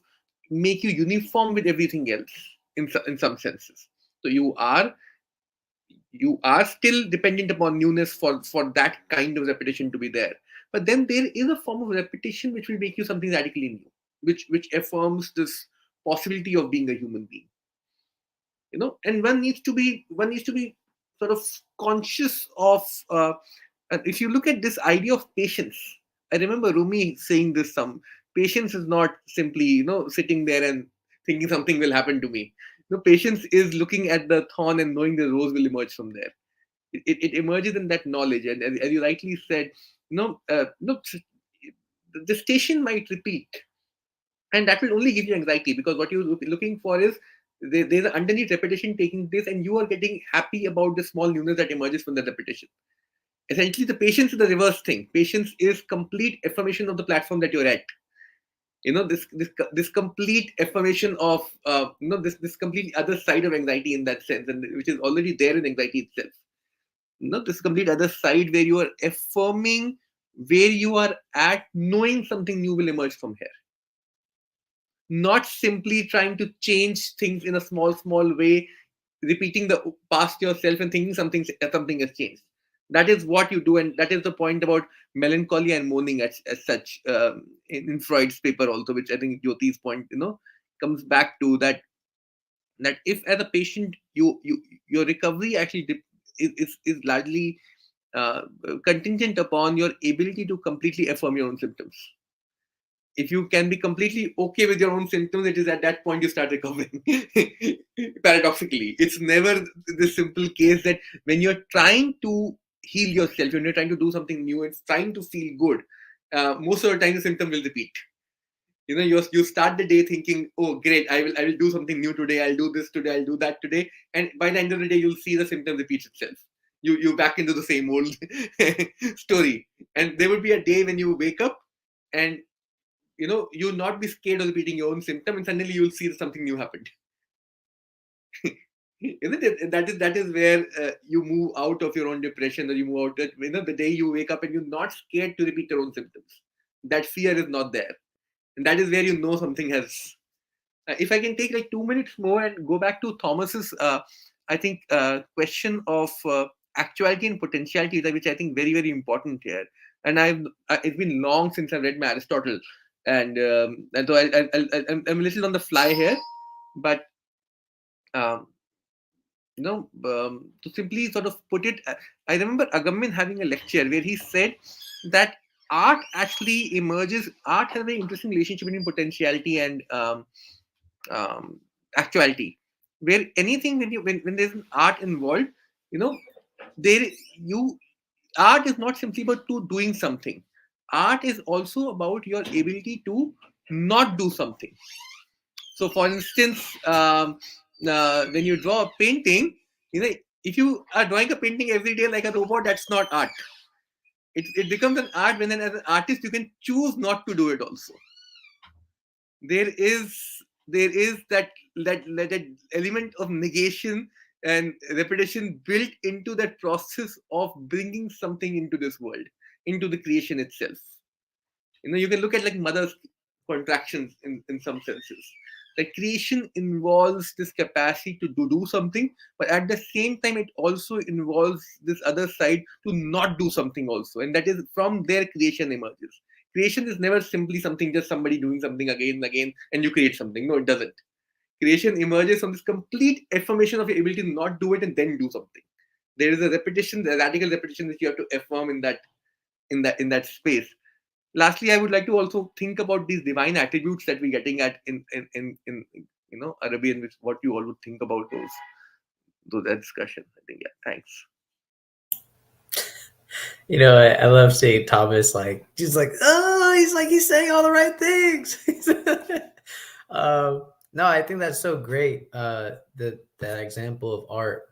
make you uniform with everything else in some senses. So you are still dependent upon newness for that kind of repetition to be there. But then there is a form of repetition which will make you something radically new, which affirms this possibility of being a human being. And one needs to be sort of conscious of. If you look at this idea of patience, I remember Rumi saying this. Patience is not simply sitting there and thinking something will happen to me. Patience is looking at the thorn and knowing the rose will emerge from there. It emerges in that knowledge, and as you rightly said, the station might repeat, and that will only give you anxiety, because what you're looking for is there's an underneath repetition taking place, and you are getting happy about the small newness that emerges from the repetition. Essentially, the patience is the reverse thing. Patience is complete affirmation of the platform that you're at. This complete affirmation of this complete other side of anxiety in that sense, and which is already there in anxiety itself. This complete other side where you are affirming where you are at, knowing something new will emerge from here. Not simply trying to change things in a small way, repeating the past yourself and thinking something has changed. That is what you do, and that is the point about melancholy and mourning as such, in Freud's paper also, which I think Jyoti's point comes back to that if as a patient your recovery actually is largely contingent upon your ability to completely affirm your own symptoms. If you can be completely okay with your own symptoms, it is at that point you start recovering. Paradoxically, it's never the simple case that when you're trying to heal yourself, when you're trying to do something new, it's trying to feel good. Most of the time, the symptom will repeat. You start the day thinking, "Oh, great! I will do something new today. I'll do this today. I'll do that today." And by the end of the day, you'll see the symptom repeats itself. You back into the same old story. And there will be a day when you wake up and you'll not be scared of repeating your own symptom, and suddenly you'll see that something new happened. Isn't it? That is where you move out of your own depression, or you move out. The day you wake up and you're not scared to repeat your own symptoms. That fear is not there, and that is where something has. If I can take like 2 minutes more and go back to Thomas's, I think question of actuality and potentiality, which I think very very important here. And it's been long since I've read my Aristotle. And so I'm a little on the fly here, but to simply sort of put it, I remember Agamben having a lecture where he said that art actually emerges. Art has a very interesting relationship between potentiality and actuality, where anything when there's an art involved, art is not simply about doing something. Art is also about your ability to not do something. So, for instance, when you draw a painting, if you are drawing a painting every day like a robot, that's not art. It becomes an art when, as an artist, you can choose not to do it. Also, there is that element of negation and repetition built into that process of bringing something into this world, into the creation itself. You can look at like mother's contractions in some senses. The creation involves this capacity to do something, but at the same time, it also involves this other side to not do something also. And that is from there creation emerges. Creation is never simply something, just somebody doing something again and again, and you create something. No, it doesn't. Creation emerges from this complete affirmation of your ability to not do it and then do something. There is a repetition, the radical repetition that you have to affirm in that space. Lastly, I would like to also think about these divine attributes that we're getting at in Arabi, and what you all would think about that discussion. I think, yeah, thanks. I love seeing Thomas just like, oh he's saying all the right things. No, I think that's so great. That example of art.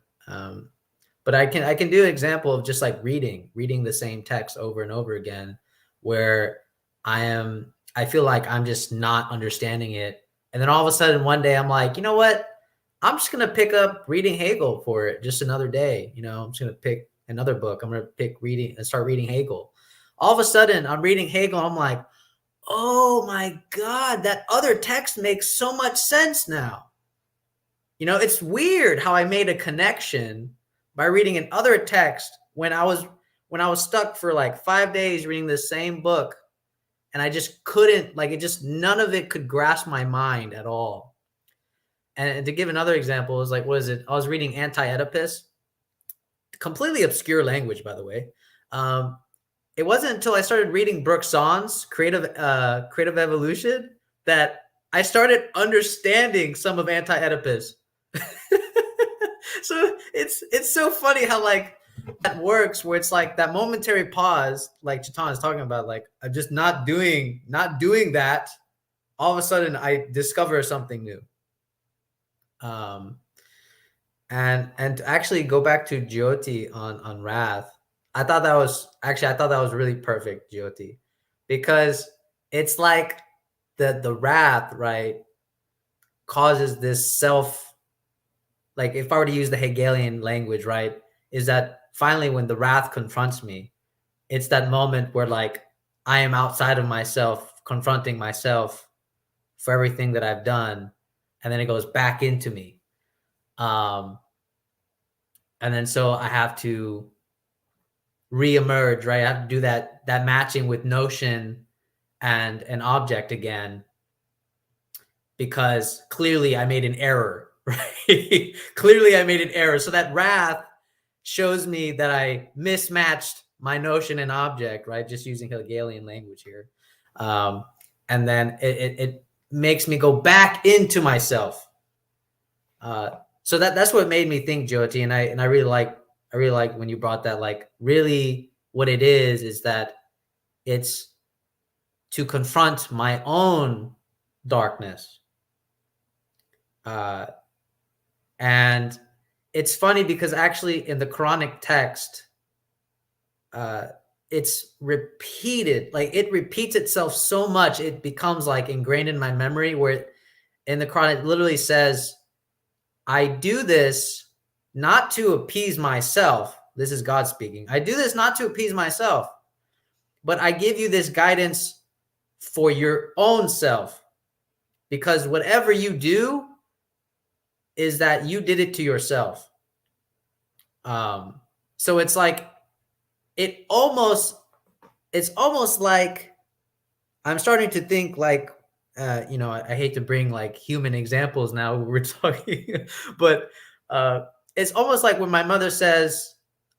But I can do an example of just like reading the same text over and over again, where I feel like I'm just not understanding it. And then all of a sudden one day I'm like, you know what? I'm just going to pick up reading Hegel for it just another day. You know, I'm just going to pick another book. I'm going to pick reading and start reading Hegel. All of a sudden I'm reading Hegel. I'm like, oh my God, that other text makes so much sense now. You know, it's weird how I made a connection by reading another text when I was stuck for like 5 days reading the same book, and I just couldn't, like, none of it could grasp my mind at all. And to give another example, is like, what is it? I was reading Anti-Oedipus, completely obscure language, by the way. It wasn't until I started reading Bergson's Creative Evolution that I started understanding some of Anti-Oedipus. So it's so funny how like that works, where it's like that momentary pause, like Chittan is talking about, like I'm just not doing that. All of a sudden I discover something new. And to actually go back to Jyoti on wrath, I thought that was really perfect, Jyoti, because it's like the wrath, right, causes this self, like if I were to use the Hegelian language, right, is that finally when the wrath confronts me, it's that moment where like I am outside of myself, confronting myself for everything that I've done, and then it goes back into me. And then so I have to re-emerge, right? I have to do that matching with notion and an object again, because clearly I made an error, right? Clearly I made an error. So that wrath shows me that I mismatched my notion and object, right? Just using Hegelian language here. And then it makes me go back into myself. So that's what made me think, Jyoti, and I really like when you brought that, like really what it is that it's to confront my own darkness. And it's funny because actually in the Quranic text, it's repeated, like it repeats itself so much, it becomes like ingrained in my memory, where in the Quran it literally says, I do this not to appease myself. This is God speaking. I do this not to appease myself, but I give you this guidance for your own self, because whatever you do is that you did it to yourself. So it's like, it's almost like I'm starting to think like, you know, I hate to bring like human examples now we're talking, but it's almost like when my mother says,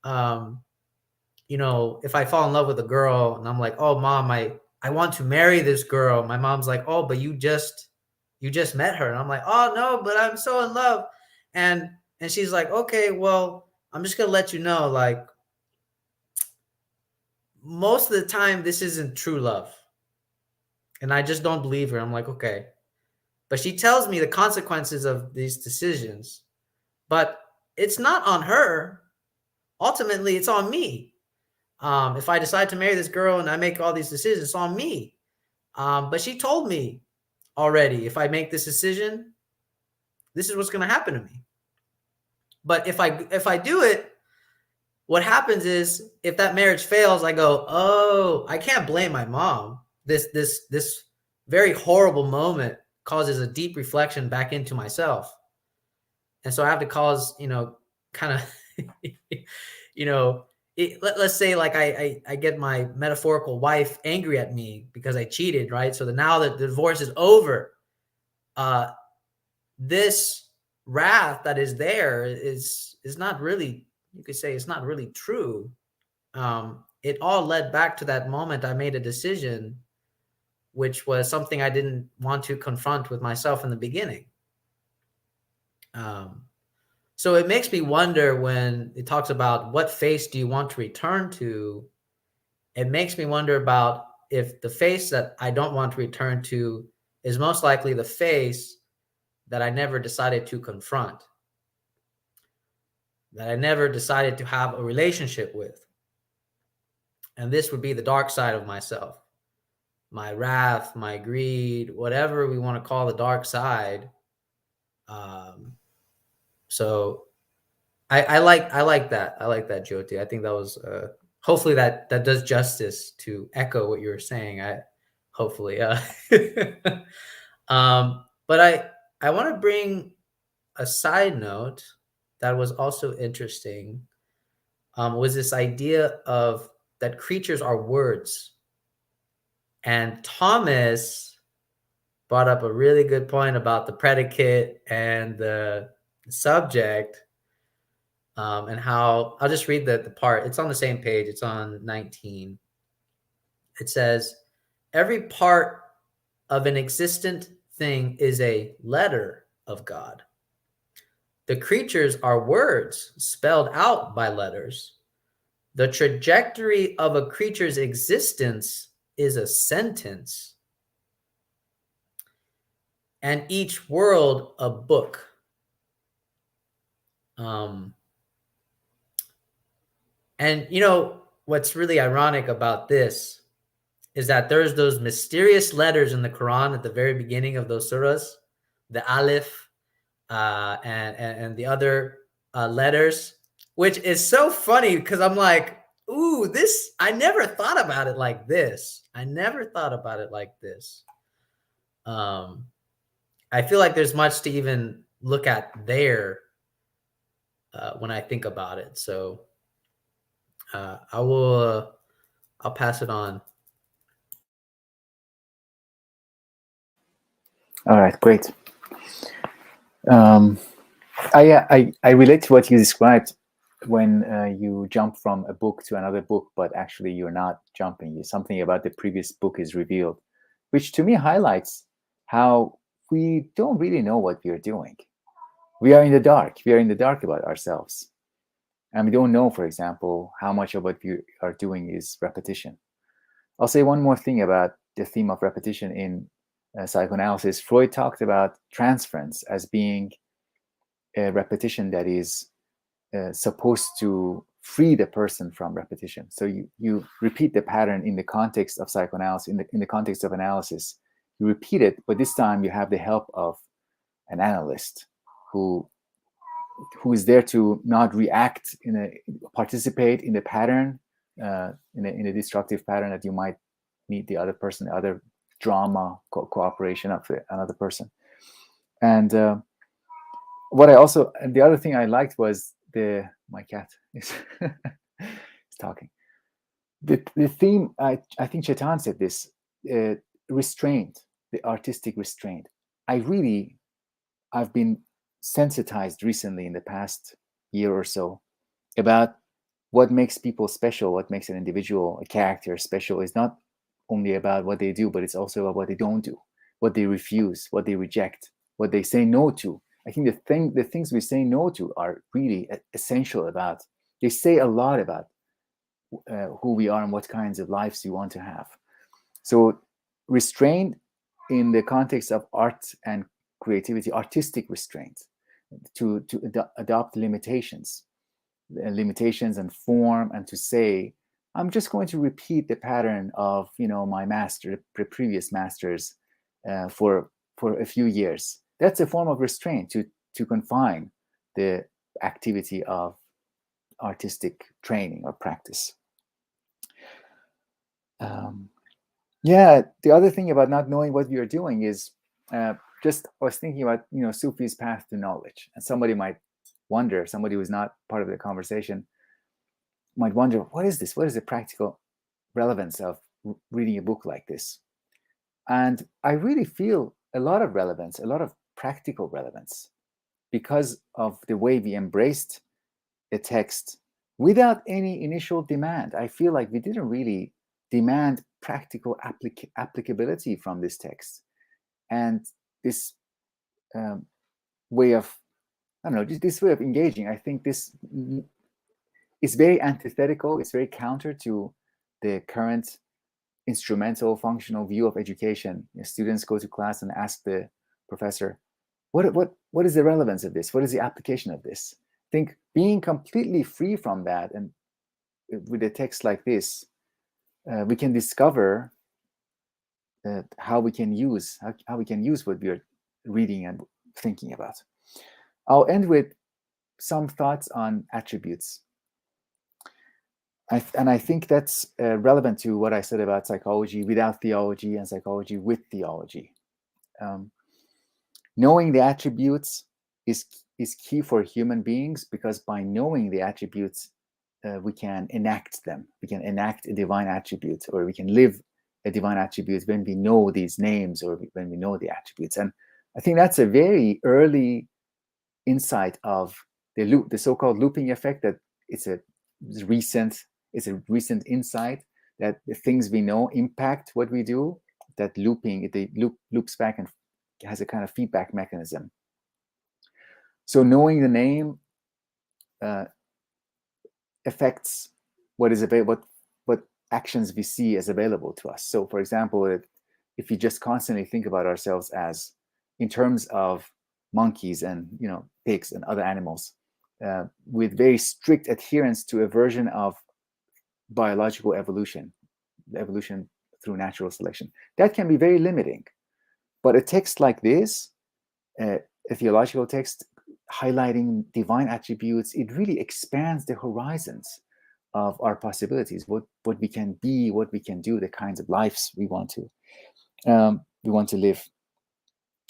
you know, if I fall in love with a girl and I'm like, oh mom, I want to marry this girl. My mom's like, oh, but you just met her. And I'm like, oh no, but I'm so in love. And she's like, okay, well, I'm just going to let you know, like most of the time this isn't true love. And I just don't believe her. I'm like, okay. But she tells me the consequences of these decisions, but it's not on her. Ultimately, it's on me. If I decide to marry this girl and I make all these decisions, it's on me. But she told me already, if I make this decision, this is what's going to happen to me. But if I do it, what happens is if that marriage fails, I go, oh, I can't blame my mom. This very horrible moment causes a deep reflection back into myself. And so I have to cause, you know, kind of, you know, let's say like I get my metaphorical wife angry at me because I cheated, right? So now that the divorce is over, this wrath that is there is not really, you could say it's not really true. It all led back to that moment I made a decision, which was something I didn't want to confront with myself in the beginning. So it makes me wonder when it talks about what face do you want to return to? It makes me wonder about if the face that I don't want to return to is most likely the face that I never decided to confront, that I never decided to have a relationship with. And this would be the dark side of myself, my wrath, my greed, whatever we want to call the dark side. So I like that. I like that, Jyoti. I think that was hopefully that does justice to echo what you were saying. Hopefully. But I want to bring a side note that was also interesting. Was this idea of that creatures are words. And Thomas brought up a really good point about the predicate and the subject, and how I'll just read the part. It's on the same page. It's on 19. It says, every part of an existent thing is a letter of God. The creatures are words spelled out by letters. The trajectory of a creature's existence is a sentence. And each world a book. And you know, what's really ironic about this is that there's those mysterious letters in the Quran at the very beginning of those surahs, the Aleph, and the other letters, which is so funny because I'm like, ooh, this, I never thought about it like this. I feel like there's much to even look at there when I think about it. So I'll pass it on. All right, great. I relate to what you described when you jump from a book to another book, but actually you're not jumping. Something about the previous book is revealed, which to me highlights how we don't really know what we are doing. We are in the dark. We are in the dark about ourselves. And we don't know, for example, how much of what we are doing is repetition. I'll say one more thing about the theme of repetition in psychoanalysis. Freud talked about transference as being a repetition that is supposed to free the person from repetition. So you repeat the pattern in the context of psychoanalysis, in the context of analysis. You repeat it, but this time you have the help of an analyst who is there to not react participate in the pattern, in a destructive pattern that you might meet the other person, the other drama, cooperation of another person. And the other thing I liked was my cat is talking. The theme, I think Chetan said this, restraint, the artistic restraint. I've been sensitized recently in the past year or so about what makes people special, what makes an individual, a character special is not only about what they do, but it's also about what they don't do, what they refuse, what they reject, what they say no to. I think the things we say no to are really essential about, they say a lot about who we are and what kinds of lives we want to have. So restraint in the context of art and creativity, artistic restraint, to adopt limitations and form, and to say, I'm just going to repeat the pattern of my previous masters for a few years. That's a form of restraint, to confine the activity of artistic training or practice. The other thing about not knowing what you're doing is I was thinking about Sufi's path to knowledge, and somebody who's not part of the conversation might wonder, what is this? What is the practical relevance of reading a book like this? And I really feel a lot of relevance, a lot of practical relevance, because of the way we embraced a text without any initial demand. I feel like we didn't really demand practical applicability from this text. And this way of, this way of engaging, I think this is very antithetical. It's very counter to the current instrumental, functional view of education. Students go to class and ask the professor, what is the relevance of this? What is the application of this? I think being completely free from that, and with a text like this, we can discover how we can use what we are reading and thinking about. I'll end with some thoughts on attributes. I think that's relevant to what I said about psychology without theology and psychology with theology. Knowing the attributes is key for human beings, because by knowing the attributes, we can enact them. We can enact a divine attribute, or we can live a divine attribute when we know these names, or when we know the attributes. And I think that's a very early insight of the so-called looping effect, that it's a recent insight that the things we know impact what we do. That looping, loops back and has a kind of feedback mechanism. So knowing the name affects what is available, what actions we see as available to us. So, for example, if we just constantly think about ourselves as in terms of monkeys and pigs and other animals, with very strict adherence to a version of biological evolution, the evolution through natural selection, that can be very limiting. But a text like this, a theological text highlighting divine attributes, it really expands the horizons of our possibilities, what we can be, what we can do, the kinds of lives we want to live.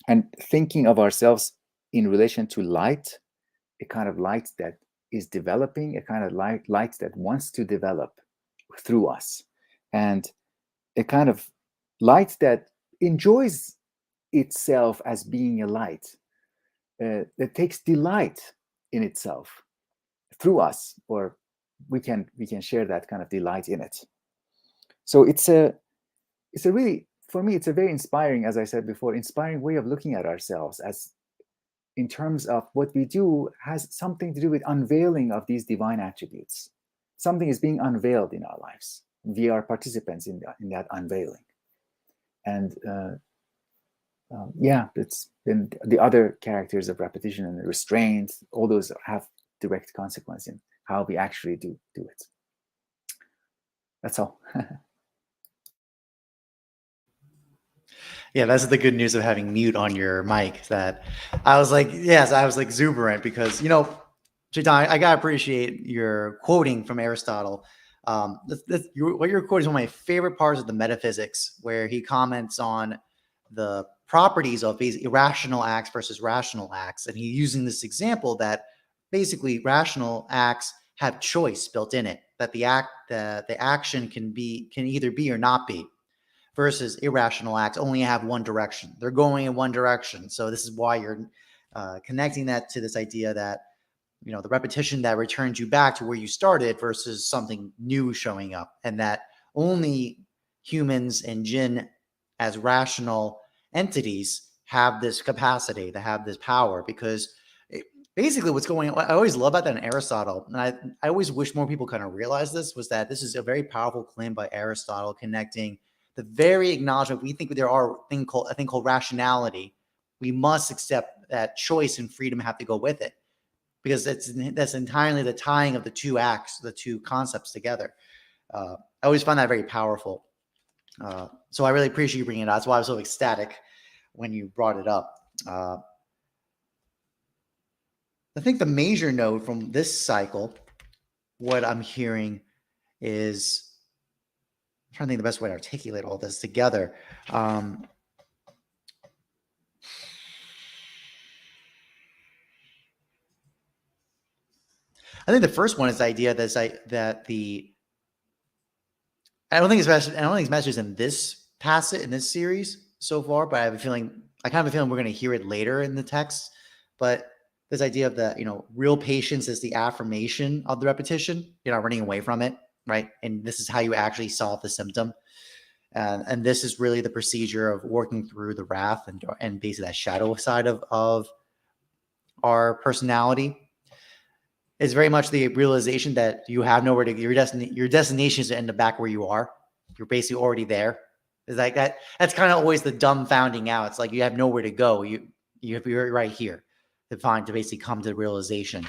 And thinking of ourselves in relation to light, a kind of light that is developing, a kind of light that wants to develop through us, and a kind of light that enjoys itself as being a light, that takes delight in itself through us, or we can share that kind of delight in it. So it's a really, for me, it's a very inspiring, as I said before, inspiring way of looking at ourselves, as in terms of what we do has something to do with unveiling of these divine attributes. Something is being unveiled in our lives. We are participants in that unveiling. And it's been the other characters of repetition and restraint, all those have direct consequence in how we actually do it. That's all. Yeah, that's the good news of having mute on your mic. That I was like exuberant because, Chittick, I gotta appreciate your quoting from Aristotle. What you're quoting is one of my favorite parts of the Metaphysics, where he comments on the properties of these irrational acts versus rational acts, and he's using this example that basically rational acts have choice built in it, that the action can either be or not be, versus irrational acts only have one direction. They're going in one direction. So this is why you're connecting that to this idea that, the repetition that returns you back to where you started versus something new showing up, and that only humans and jinn as rational entities have this capacity, to have this power, because basically what's going on, I always love about that in Aristotle, and I always wish more people kind of realize this, was that this is a very powerful claim by Aristotle, connecting the very acknowledgement we think there are a thing called rationality. We must accept that choice and freedom have to go with it, because that's entirely the tying of the two acts, the two concepts together. I always find that very powerful. So I really appreciate you bringing it up. That's why I was so ecstatic when you brought it up. I think the major note from this cycle, what I'm hearing is, I'm trying to think the best way to articulate all this together. I think the first one is the idea that I don't think it's messages in this passage, in this series so far, but I kind of have a feeling we're going to hear it later in the text. But this idea of the, real patience is the affirmation of the repetition. You're not running away from it, right? And this is how you actually solve the symptom. And this is really the procedure of working through the wrath and basically that shadow side of our personality. It's very much the realization that you have nowhere to go. Your destination is to end up back where you are. you're basically already there. It's like that. That's kind of always the dumbfounding out. It's like you have nowhere to go. You're right here to basically come to the realization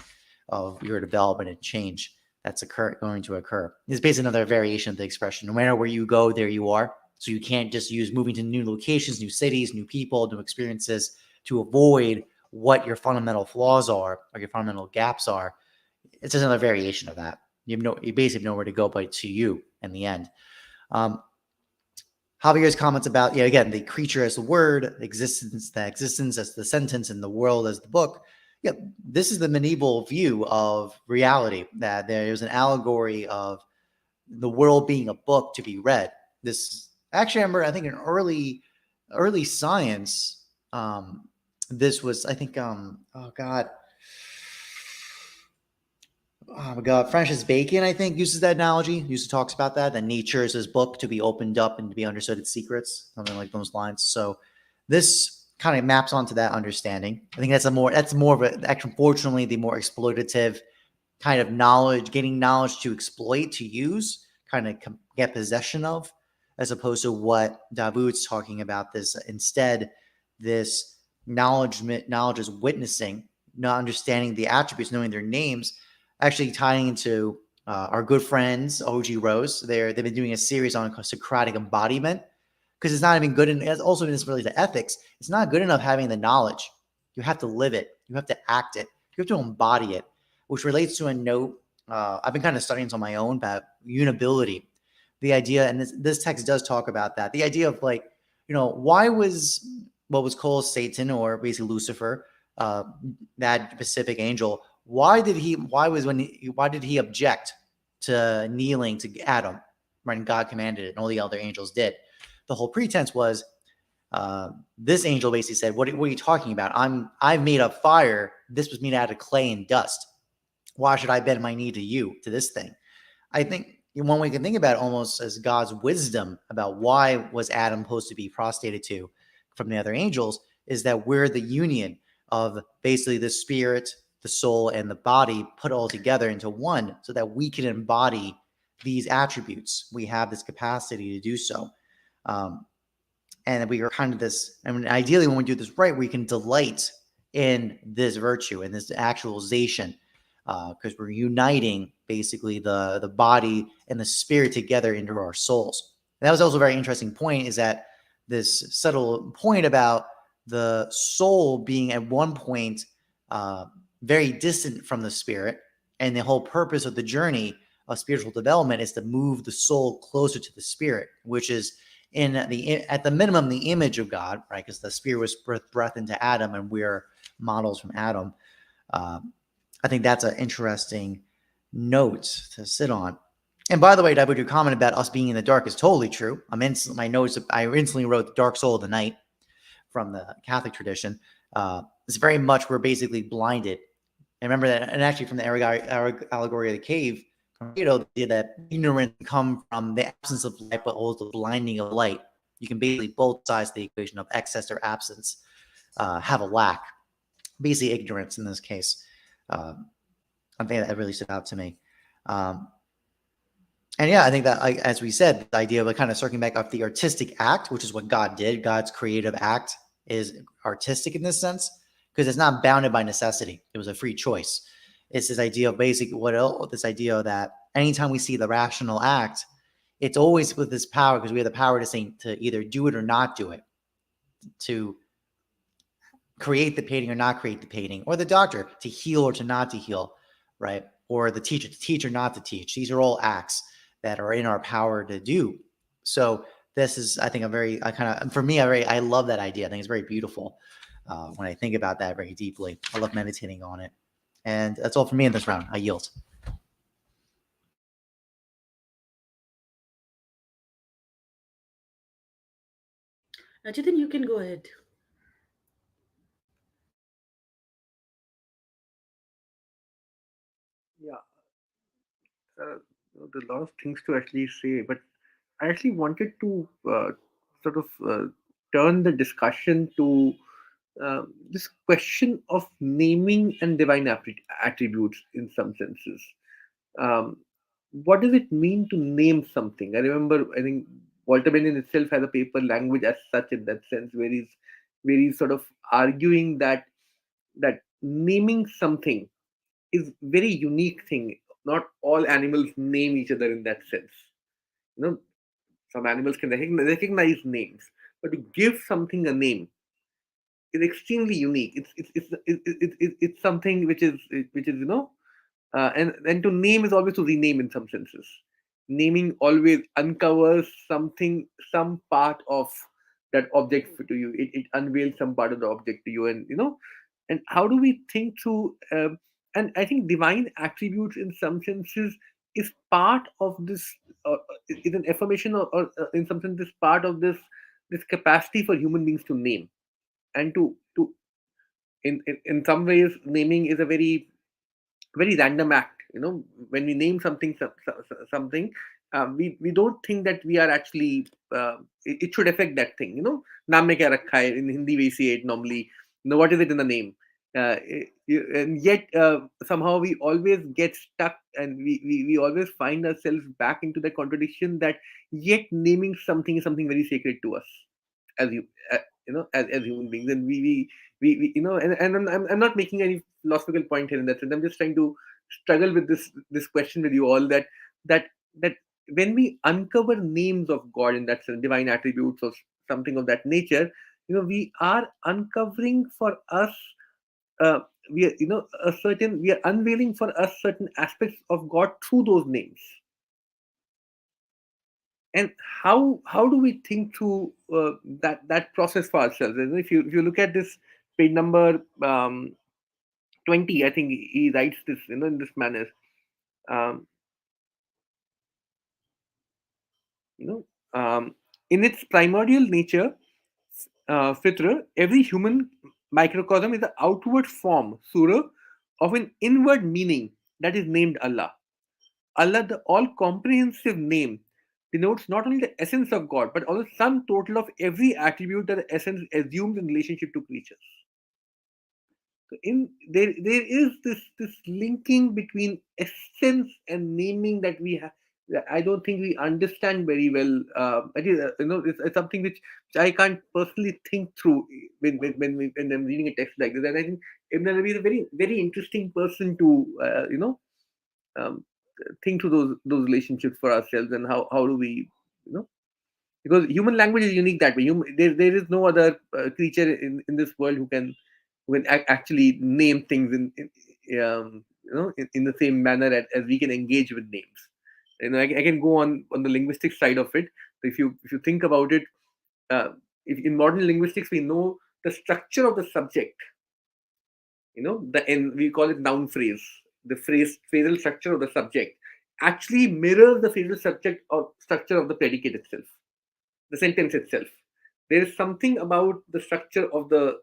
of your development and change that's going to occur. It's basically another variation of the expression. No matter where you go, there you are. So you can't just use moving to new locations, new cities, new people, new experiences to avoid what your fundamental flaws are or your fundamental gaps are. It's just another variation of that. You basically have nowhere to go but to you in the end. Javier's comments about, again, the creature as the word, the existence as the sentence, and the world as the book. Yeah, this is the medieval view of reality, that there is an allegory of the world being a book to be read. This actually, I remember, I think in early science, this was, I think, oh my God, Francis Bacon, I think, uses that analogy, talks about that nature is his book to be opened up and to be understood its secrets, something like those lines. So this kind of maps onto that understanding. I think that's more of unfortunately, the more exploitative kind of knowledge, getting knowledge to exploit, to use, kind of get possession of, as opposed to what Davud's talking about. Instead, this knowledge is witnessing, not understanding the attributes, knowing their names, actually tying into our good friends, OG Rose. They've been doing a series on Socratic Embodiment, because it's not even good. And it's also this related to ethics. It's not good enough having the knowledge. You have to live it. You have to act it. You have to embody it, which relates to a note I've been kind of studying on my own about unibility. The idea, and this text does talk about that, the idea of why was what was called Satan, or basically Lucifer, that specific angel, why did he object to kneeling to Adam when God commanded it and all the other angels did? The whole pretense was this angel basically said, what are you talking about? I've made a fire. This was made out of clay and dust. Why should I bend my knee to this thing? I think one way you can think about it almost as God's wisdom about why was Adam supposed to be prostrated to from the other angels is that we're the union of basically the spirit, the soul, and the body put all together into one, so that we can embody these attributes. We have this capacity to do so. And we are kind of this, ideally when we do this right, we can delight in this virtue and this actualization, because we're uniting basically the body and the spirit together into our souls. And that was also a very interesting point, is that this subtle point about the soul being at one point very distant from the spirit, and the whole purpose of the journey of spiritual development is to move the soul closer to the spirit, which is at the minimum the image of God, right? Because the spirit was breath into Adam, and we're models from Adam. I think that's an interesting note to sit on. And by the way, David, your comment about us being in the dark is totally true. My notes, I instantly wrote the dark soul of the night from the Catholic tradition. It's very much, we're basically blinded. And remember that, and actually from the allegory of the cave, Plato did that ignorance come from the absence of light, but also the blinding of light. You can basically both sides of the equation of excess or absence have a lack, basically ignorance in this case. I think that really stood out to me. And yeah, I think that, as we said, the idea of kind of circling back off the artistic act, which is what God did. God's creative act is artistic in this sense, because it's not bounded by necessity. It was a free choice. It's this idea of this idea that anytime we see the rational act, it's always with this power, because we have the power to either do it or not do it, to create the painting or not create the painting, or the doctor to heal or to not to heal, right? Or the teacher to teach or not to teach. These are all acts that are in our power to do. So this is, I think, I love that idea. I think it's very beautiful when I think about that very deeply. I love meditating on it. And that's all for me in this round. I yield. Chetan, you can go ahead. Yeah, there's a lot of things to actually say, but I actually wanted to sort of turn the discussion to this question of naming and divine attributes in some senses. What does it mean to name something? I remember, I think Walter Benjamin itself has a paper, Language as Such, in that sense, where he's sort of arguing that naming something is very unique thing. Not all animals name each other in that sense. You know, some animals can recognize names, but to give something a name is extremely unique. It's something which is and to name is always to rename in some senses. Naming always uncovers something, some part of that object to you. It unveils some part of the object to you, and and how do we think through? And I think divine attributes, in some senses, is part of this. Is an affirmation, or in some sense, is part of this capacity for human beings to name and to in some ways naming is a very random act. When we name something, something, we don't think that we are actually it should affect that thing. Naam mein kya rakha hai, in Hindi we say it normally. What is it in the name? And yet somehow we always get stuck, and we always find ourselves back into the contradiction that yet naming something is something very sacred to us as you as human beings. And we and I'm not making any philosophical point here in that sense. I'm just trying to struggle with this question with you all, that that when we uncover names of God, in that sense, divine attributes or something of that nature, we are uncovering for us, we are we are unveiling for us certain aspects of God through those names. And how do we think through that process for ourselves? And if you look at this page number 20, I think he writes this in this manner. Um, you know in its primordial nature, fitra, every human microcosm is the outward form, surah, of an inward meaning that is named Allah. Allah, the all comprehensive name, denotes not only the essence of God, but also sum total of every attribute that the essence assumes in relationship to creatures. So there is this linking between essence and naming that we have. I don't think we understand very well. It is, it's something which I can't personally think through when I'm reading a text like this. And I think Ibn Arabi is a very very interesting person to um, think through those relationships for ourselves, and how do we, because human language is unique that way. There is no other creature in this world who can actually name things in the same manner as we can engage with names. I can go on the linguistic side of it. So if you think about it, if in modern linguistics we know the structure of the subject, and we call it noun phrase. The phrasal structure of the subject actually mirrors the phrasal structure of the predicate itself, the sentence itself. There is something about the structure of the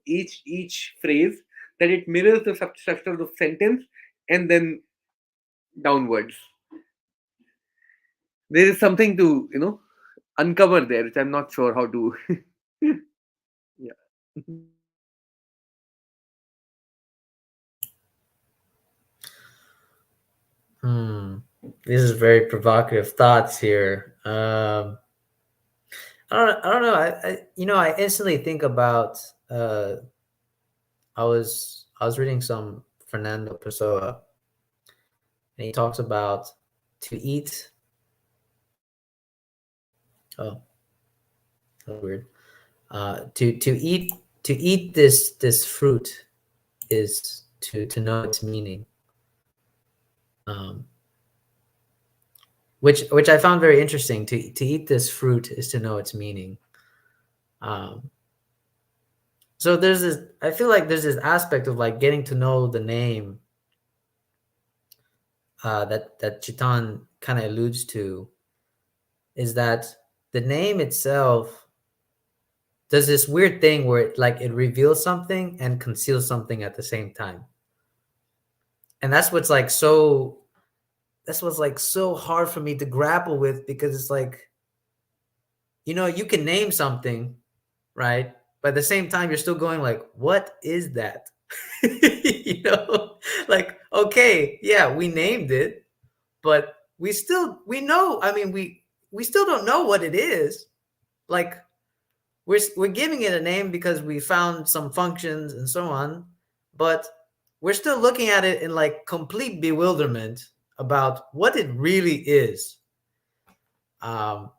each phrase that it mirrors the structure of the sentence, and then downwards. There is something to uncover there, which I'm not sure how to. Yeah. This is very provocative thoughts here. I don't know. I instantly think about. I was reading some Fernando Pessoa, and he talks about to eat. Oh, that's weird. To eat this fruit is to know its meaning. Which I found very interesting. To eat this fruit is to know its meaning. So there's this. I feel like there's this aspect of like getting to know the name that Chitan kind of alludes to, is that the name itself does this weird thing where it reveals something and conceals something at the same time. And that's what's so hard for me to grapple with, because it's like, you can name something, right? But at the same time, you're still going like, what is that? Okay, yeah, we named it, but we know, I mean, we still don't know what it is. Like we're giving it a name because we found some functions and so on, but we're still looking at it in like complete bewilderment about what it really is. So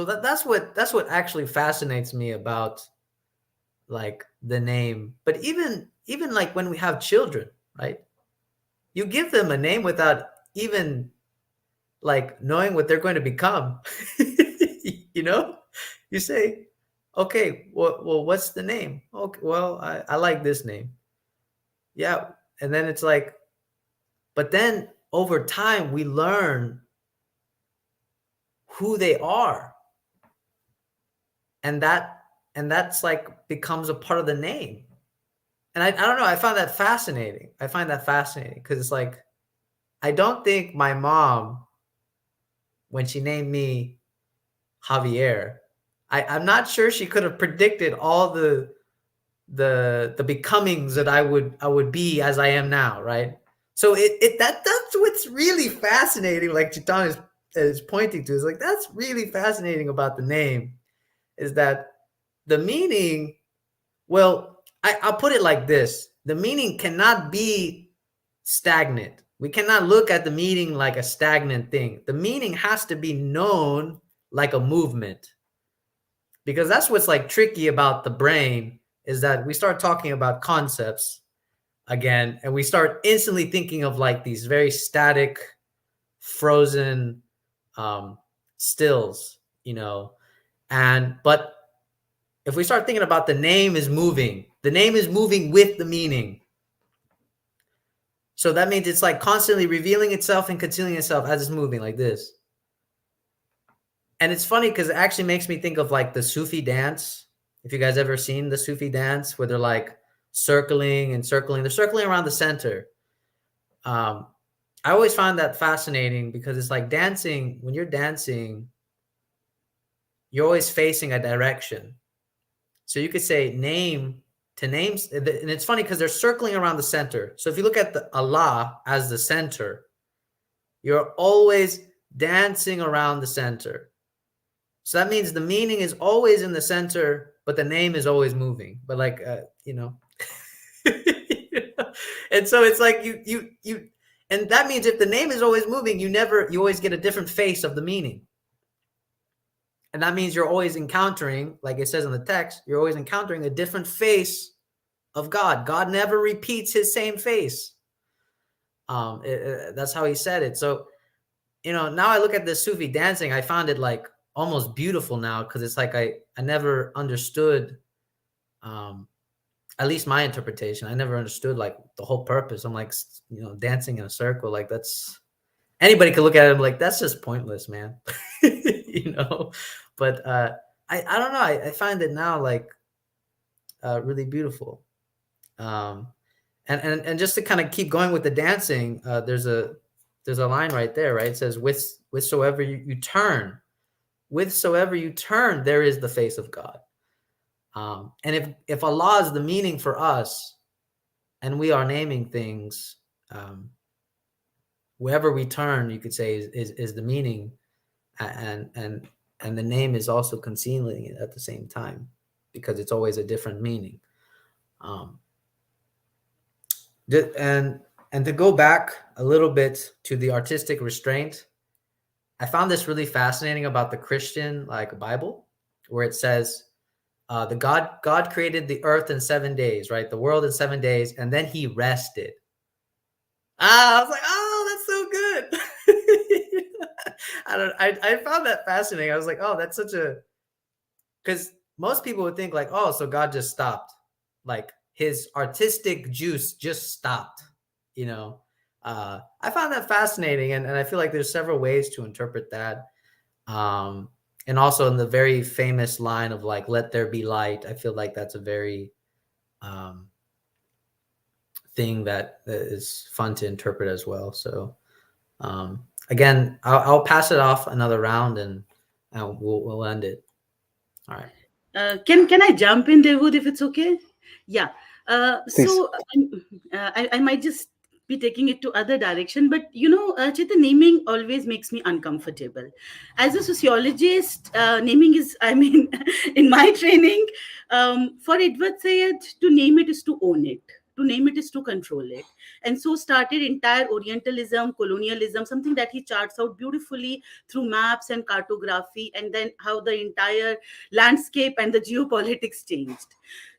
that's what actually fascinates me about like the name. But even like when we have children, right? You give them a name without even like knowing what they're going to become. You know, you say, okay, well, what's the name? Okay, well, I like this name. Yeah. And then it's like, but then over time we learn who they are. And that's like becomes a part of the name. And I don't know, I find that fascinating. I find that fascinating because it's like, I don't think my mom, when she named me Javier, I'm not sure she could have predicted all the becomings that I would be as I am now, right? So that's what's really fascinating. Like Chitan is pointing to, is like that's really fascinating about the name, is that the meaning. Well, I'll put it like this: the meaning cannot be stagnant. We cannot look at the meaning like a stagnant thing. The meaning has to be known like a movement, because that's what's like tricky about the brain, is that we start talking about concepts again and we start instantly thinking of like these very static, frozen stills, but if we start thinking about the name is moving with the meaning. So that means it's like constantly revealing itself and concealing itself as it's moving like this. And it's funny because it actually makes me think of like the Sufi dance. If you guys ever seen the Sufi dance, where they're like circling and circling, they're circling around the center. I always find that fascinating because it's like dancing. When you're dancing, you're always facing a direction. So you could say name to names. And it's funny because they're circling around the center. So if you look at the Allah as the center, you're always dancing around the center. So that means the meaning is always in the center, but the name is always moving. But like, and so it's like you, and that means if the name is always moving, you always get a different face of the meaning. And that means you're always encountering, like it says in the text, you're always encountering a different face of God. God never repeats his same face. That's how he said it. So, now I look at this Sufi dancing, I found it like almost beautiful now, because it's like I never understood, at least my interpretation. I never understood like the whole purpose. I'm like, dancing in a circle, like that's, anybody could look at it and be like, that's just pointless, man. But I don't know. I find it now like really beautiful. And just to kind of keep going with the dancing, there's a line right there, right? It says, whithersoever you turn, there is the face of God. And if Allah is the meaning for us, and we are naming things, wherever we turn, you could say is the meaning, and the name is also concealing it at the same time, because it's always a different meaning. And to go back a little bit to the artistic restraint, I found this really fascinating about the Christian Bible, where it says the God created the earth in 7 days, right? The world in 7 days, and then he rested. I was like, oh, that's so good. I found that fascinating. I was like, oh, that's such a, because most people would think like, oh, so God just stopped, like his artistic juice just stopped, I found that fascinating, and I feel like there's several ways to interpret that. And also in the very famous line of like, let there be light, I feel like that's a very thing that is fun to interpret as well. So again, I'll pass it off another round, and we'll end it. All right. Can I jump in, Dawood, if it's okay? Yeah. So I might just be taking it to other direction. But Chita, naming always makes me uncomfortable. As a sociologist, naming is, I mean, in my training, for Edward Said, to name it is to own it. To name it is to control it. And so started entire Orientalism, colonialism, something that he charts out beautifully through maps and cartography, and then how the entire landscape and the geopolitics changed.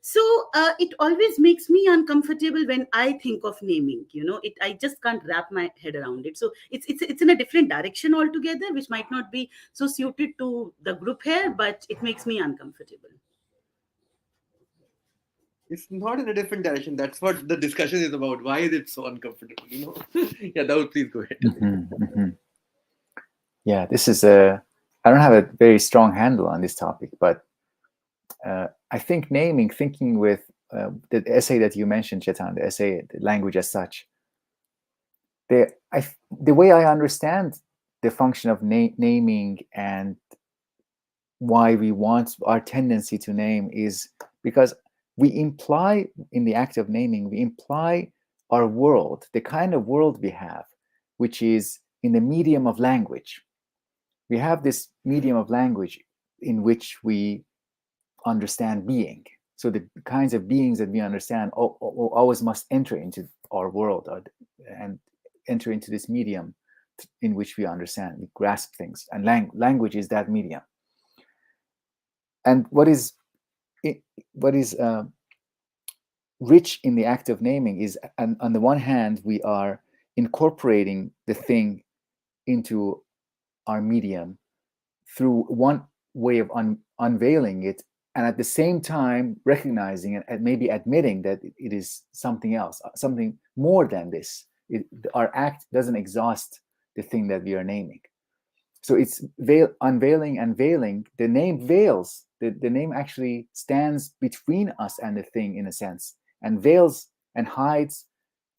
So it always makes me uncomfortable when I think of naming. I just can't wrap my head around it. So it's in a different direction altogether, which might not be so suited to the group here, but it makes me uncomfortable. It's not in a different direction. That's what the discussion is about. Why is it so uncomfortable? Yeah, Daud, please go ahead. Yeah, this is I don't have a very strong handle on this topic, but I think naming, thinking with the essay that you mentioned, Chetan, the essay, the language as such, the way I understand the function of naming and why we want our tendency to name is because we imply in the act of naming, we imply our world, the kind of world we have, which is in the medium of language. We have this medium of language in which we understand being. So the kinds of beings that we understand always must enter into our world and enter into this medium in which we understand, we grasp things. And language is that medium. And what is rich in the act of naming is, on the one hand, we are incorporating the thing into our medium through one way of unveiling it, and at the same time recognizing it and maybe admitting that it is something else, something more than this. Our act doesn't exhaust the thing that we are naming. So it's unveiling and veiling. The name veils. The name actually stands between us and the thing, in a sense, and veils and hides.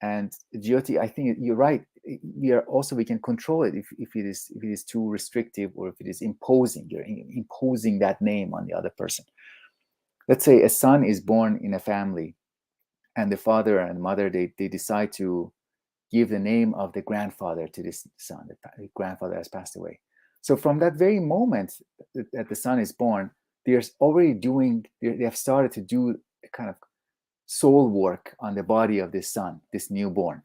And Jyoti, I think you're right. We can control it if it is too restrictive, or if it is imposing. You're imposing that name on the other person. Let's say a son is born in a family, and the father and mother they decide to give the name of the grandfather to this son. The grandfather has passed away. So from that very moment that the son is born, they're already they have started to do a kind of soul work on the body of this son, this newborn.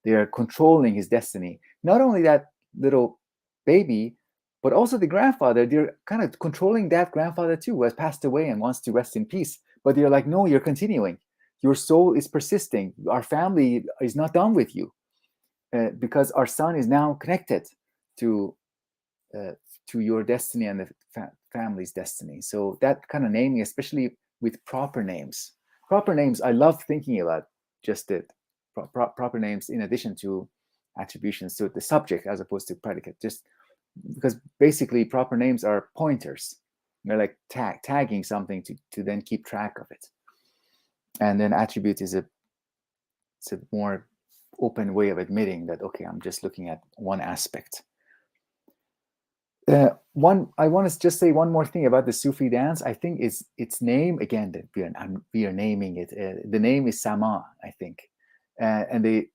They are controlling his destiny. Not only that little baby, but also the grandfather. They're kind of controlling that grandfather too, who has passed away and wants to rest in peace. But they're like, no, you're continuing. Your soul is persisting. Our family is not done with you, because our son is now connected to your destiny and the family's destiny. So that kind of naming, especially with proper names. Proper names, I love thinking about just the proper names in addition to attributions to the subject as opposed to predicate, just because basically proper names are pointers. They're like tagging something to then keep track of it. And then attribute is it's a more open way of admitting that, okay, I'm just looking at one aspect. I want to just say one more thing about the Sufi dance. I think its name, again, that we are naming it. The name is Sama, I think, and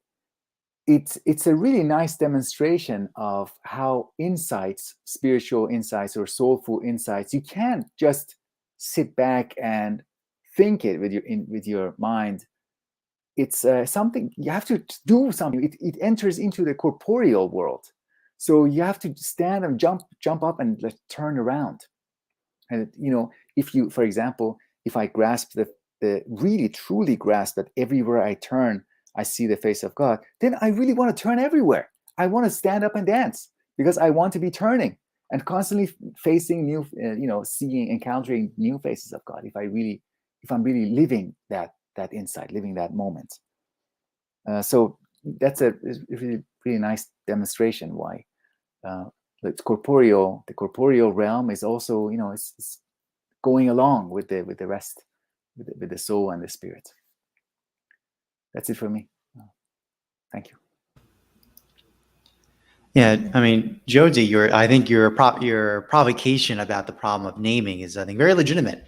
it's a really nice demonstration of how insights, spiritual insights or soulful insights, you can't just sit back and think it with your mind. It's something you have to do something. It enters into the corporeal world. So you have to stand and jump up and turn around. And if you, for example, if I grasp the really truly grasp that everywhere I turn, I see the face of God, then I really want to turn everywhere. I want to stand up and dance because I want to be turning and constantly facing new, seeing, encountering new faces of God. If I'm really living that insight, living that moment. So that's a really, really nice demonstration why the corporeal realm is also, it's going along with the rest, with the soul and the spirit. That's it for me. Thank you. Yeah, I mean, Jyoti, I think your provocation about the problem of naming is, I think, very legitimate.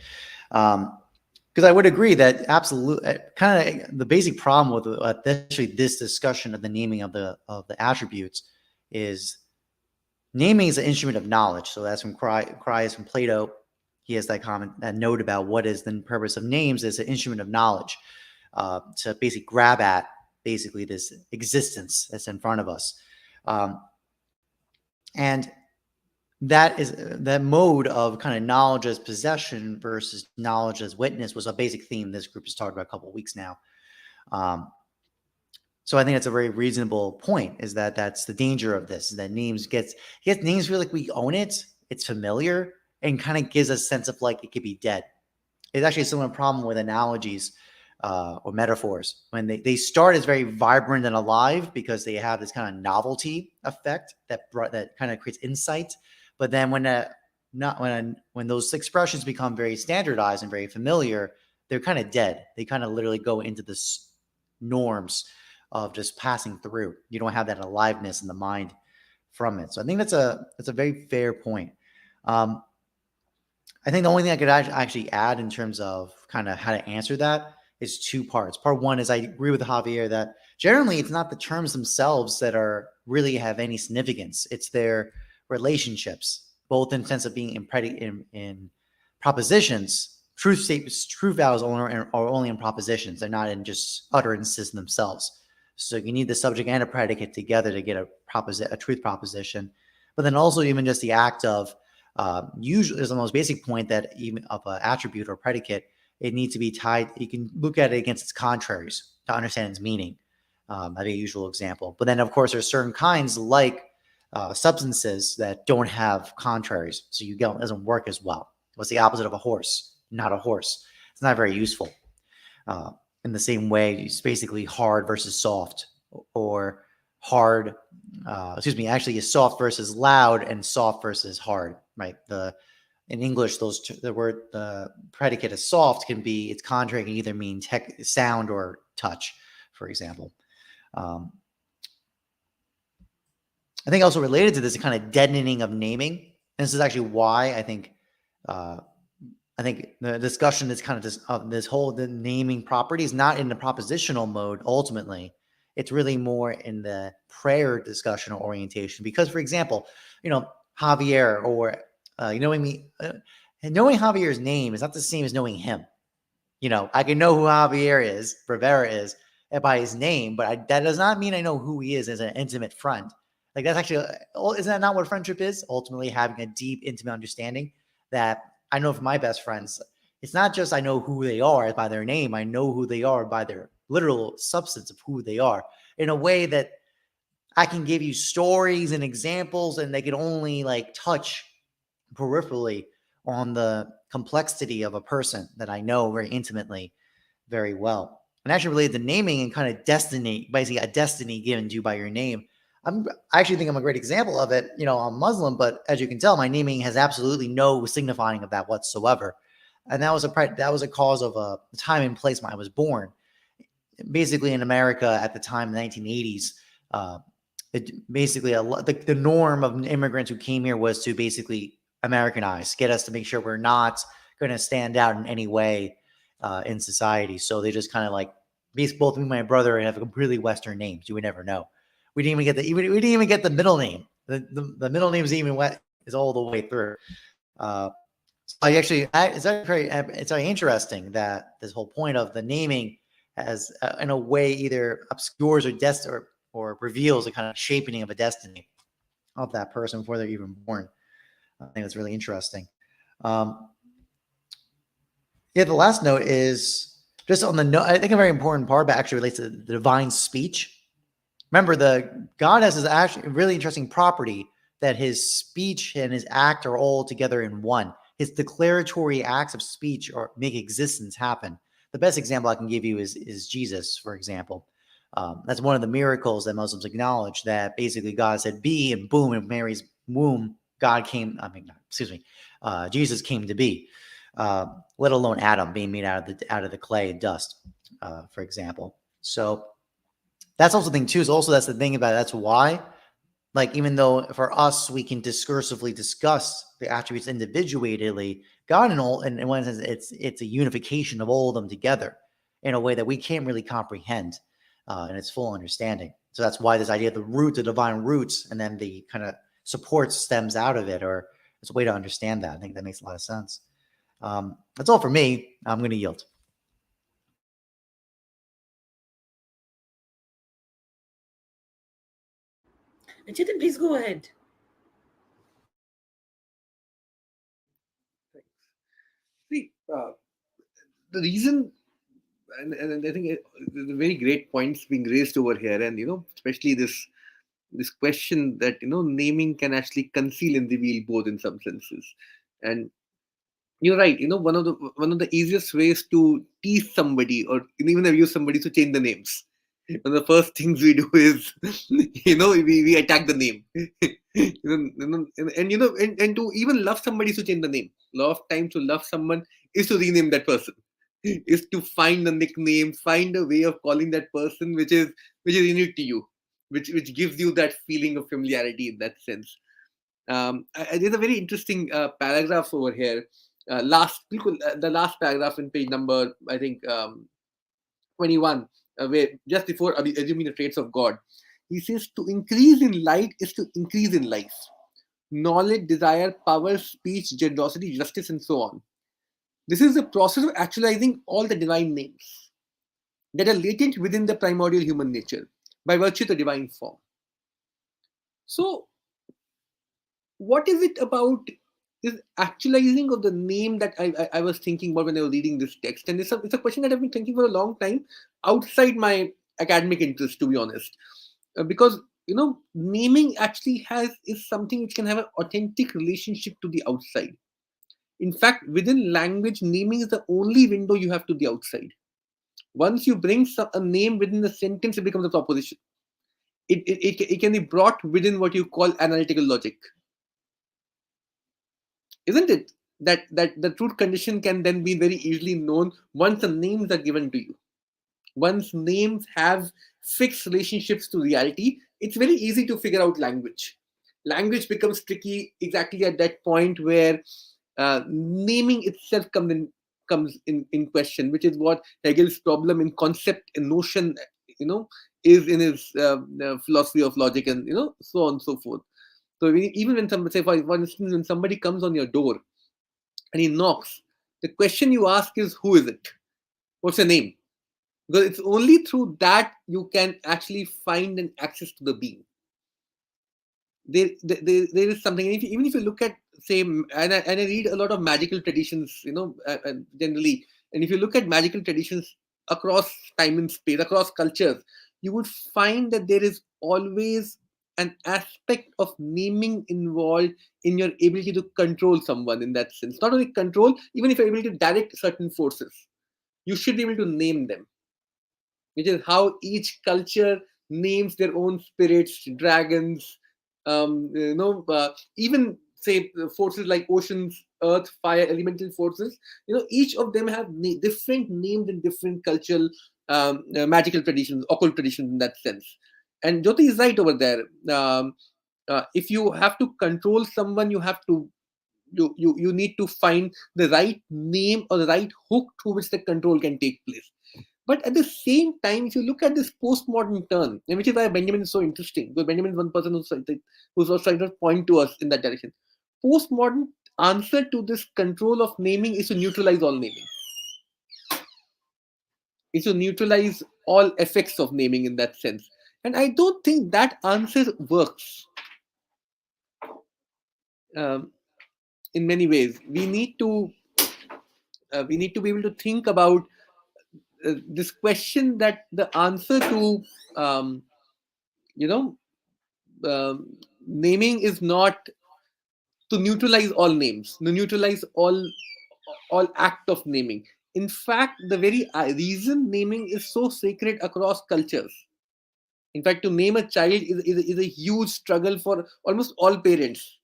Because I would agree that absolutely, kind of the basic problem with actually this discussion of the naming of the attributes is naming is an instrument of knowledge. So that's from Cries from Plato. He has that note about what is the purpose of names is an instrument of knowledge, to basically grab at basically this existence that's in front of us. And that mode of kind of knowledge as possession versus knowledge as witness was a basic theme this group has talked about a couple of weeks now. So I think that's a very reasonable point, is that that's the danger of this, is that names names feel like we own it. It's familiar and kind of gives a sense of like it could be dead. It's actually a similar problem with analogies or metaphors. When they start as very vibrant and alive because they have this kind of novelty effect that kind of creates insight. But then when those expressions become very standardized and very familiar, they're kind of dead. They kind of literally go into this norms of just passing through. You don't have that aliveness in the mind from it. So I think that's a very fair point. I think the only thing I could actually add in terms of kind of how to answer that is two parts. Part one is I agree with Javier that generally it's not the terms themselves that really have any significance. It's their relationships, both in the sense of being in propositions. Truth values are only in propositions. They're not in just utterances themselves. So you need the subject and a predicate together to get a truth proposition. But then also even just the act of usually is the most basic point that even of an attribute or predicate, it needs to be tied. You can look at it against its contraries to understand its meaning. That'd be a usual example. But then of course there's certain kinds like substances that don't have contraries. So it doesn't work as well. What's the opposite of a horse? Not a horse. It's not very useful. In the same way, it's basically hard versus soft, or hard, actually is soft versus loud and soft versus hard, right? In English, the predicate is soft can be, its contrary can either mean sound or touch, for example. I think also related to this, kind of deadening of naming. And this is actually why I think the discussion is kind of the naming property is not in the propositional mode. Ultimately, it's really more in the prayer discussion or orientation. Because, for example, Javier, or knowing Javier's name is not the same as knowing him. I can know who Javier is, Rivera is, by his name, but that does not mean I know who he is as an intimate friend. Like that's actually, isn't that not what friendship is? Ultimately, having a deep, intimate understanding that I know from my best friends. It's not just I know who they are by their name. I know who they are by their literal substance of who they are, in a way that I can give you stories and examples, and they can only like touch peripherally on the complexity of a person that I know very intimately, very well. And actually related to naming and kind of destiny, basically a destiny given to you by your name. I actually think I'm a great example of it. I'm Muslim, but as you can tell, my naming has absolutely no signifying of that whatsoever. And that was a cause of a time and place when I was born. Basically, in America at the time, in the 1980s, the norm of immigrants who came here was to basically Americanize, get us to make sure we're not going to stand out in any way in society. So they just kind of like, both me and my brother have completely Western names. You would never know. We didn't even get the middle name. The middle name is all the way through. It's very interesting that this whole point of the naming has, in a way, either obscures or reveals a kind of shaping of a destiny of that person before they're even born. I think that's really interesting. The last note is just on the note. I think a very important part, but actually relates to the divine speech. Remember, God has this actually really interesting property that his speech and his act are all together in one. His declaratory acts of speech make existence happen. The best example I can give you is Jesus, for example. That's one of the miracles that Muslims acknowledge, that basically God said be, and boom, in Mary's womb, Jesus came to be, let alone Adam being made out of the clay and dust, for example. So that's also the thing too, that's the thing about it. That's why Like, even though for us, we can discursively discuss the attributes individually, God in one sense, it's a unification of all of them together in a way that we can't really comprehend in its full understanding. So that's why this idea of the root, the divine roots, and then the kind of support stems out of it, or it's a way to understand that. I think that makes a lot of sense. That's all for me. I'm going to yield. Chittick, please go ahead. See, the reason, and I think the very great points being raised over here, and especially this question that naming can actually conceal and reveal both in some senses. And you're right. One of the easiest ways to tease somebody, or even abuse somebody, is to change the names. And the first things we do is, we attack the name. And to even love somebody is to change the name. A lot of times to love someone is to rename that person, is to find a nickname, find a way of calling that person which is unique to you, which gives you that feeling of familiarity in that sense. There's a very interesting paragraph over here. The last paragraph in page number, I think, 21, where just before assuming the traits of God, he says, to increase in light is to increase in life. Knowledge, desire, power, speech, generosity, justice, and so on. This is the process of actualizing all the divine names that are latent within the primordial human nature by virtue of the divine form. So, what is it about this actualizing of the name that I was thinking about when I was reading this text? And it's a question that I've been thinking for a long time outside my academic interest, to be honest. Because, naming actually is something which can have an authentic relationship to the outside. In fact, within language, naming is the only window you have to the outside. Once you bring a name within a sentence, it becomes a proposition. It can be brought within what you call analytical logic. Isn't it? That the truth condition can then be very easily known once the names are given to you. Once names have fixed relationships to reality, it's very easy to figure out language. Language becomes tricky exactly at that point where naming itself comes in question, which is what Hegel's problem in concept and notion, is in his philosophy of logic, and so on and so forth. So even when somebody, say for instance, when somebody comes on your door and he knocks, the question you ask is, who is it? What's your name? Because it's only through that you can actually find an access to the being. There is something. Even if you look at, say, and I read a lot of magical traditions, generally, and if you look at magical traditions across time and space, across cultures, you would find that there is always an aspect of naming involved in your ability to control someone in that sense. Not only control, even if you're able to direct certain forces, you should be able to name them, which is how each culture names their own spirits, dragons, even say forces like oceans, earth, fire, elemental forces. Each of them have different names in different cultural magical traditions, occult traditions in that sense. And Jyoti is right over there. If you have to control someone, you need to find the right name or the right hook through which the control can take place. But at the same time, if you look at this postmodern turn, and which is why Benjamin is so interesting, because Benjamin is one person who's trying to point to us in that direction. Postmodern answer to this control of naming is to neutralize all naming. Is to neutralize all effects of naming in that sense. And I don't think that answer works. In many ways, we need to be able to think about this question, that the answer to naming is not to neutralize all names, to neutralize all act of naming. In fact, the very reason naming is so sacred across cultures. In fact, to name a child is a huge struggle for almost all parents.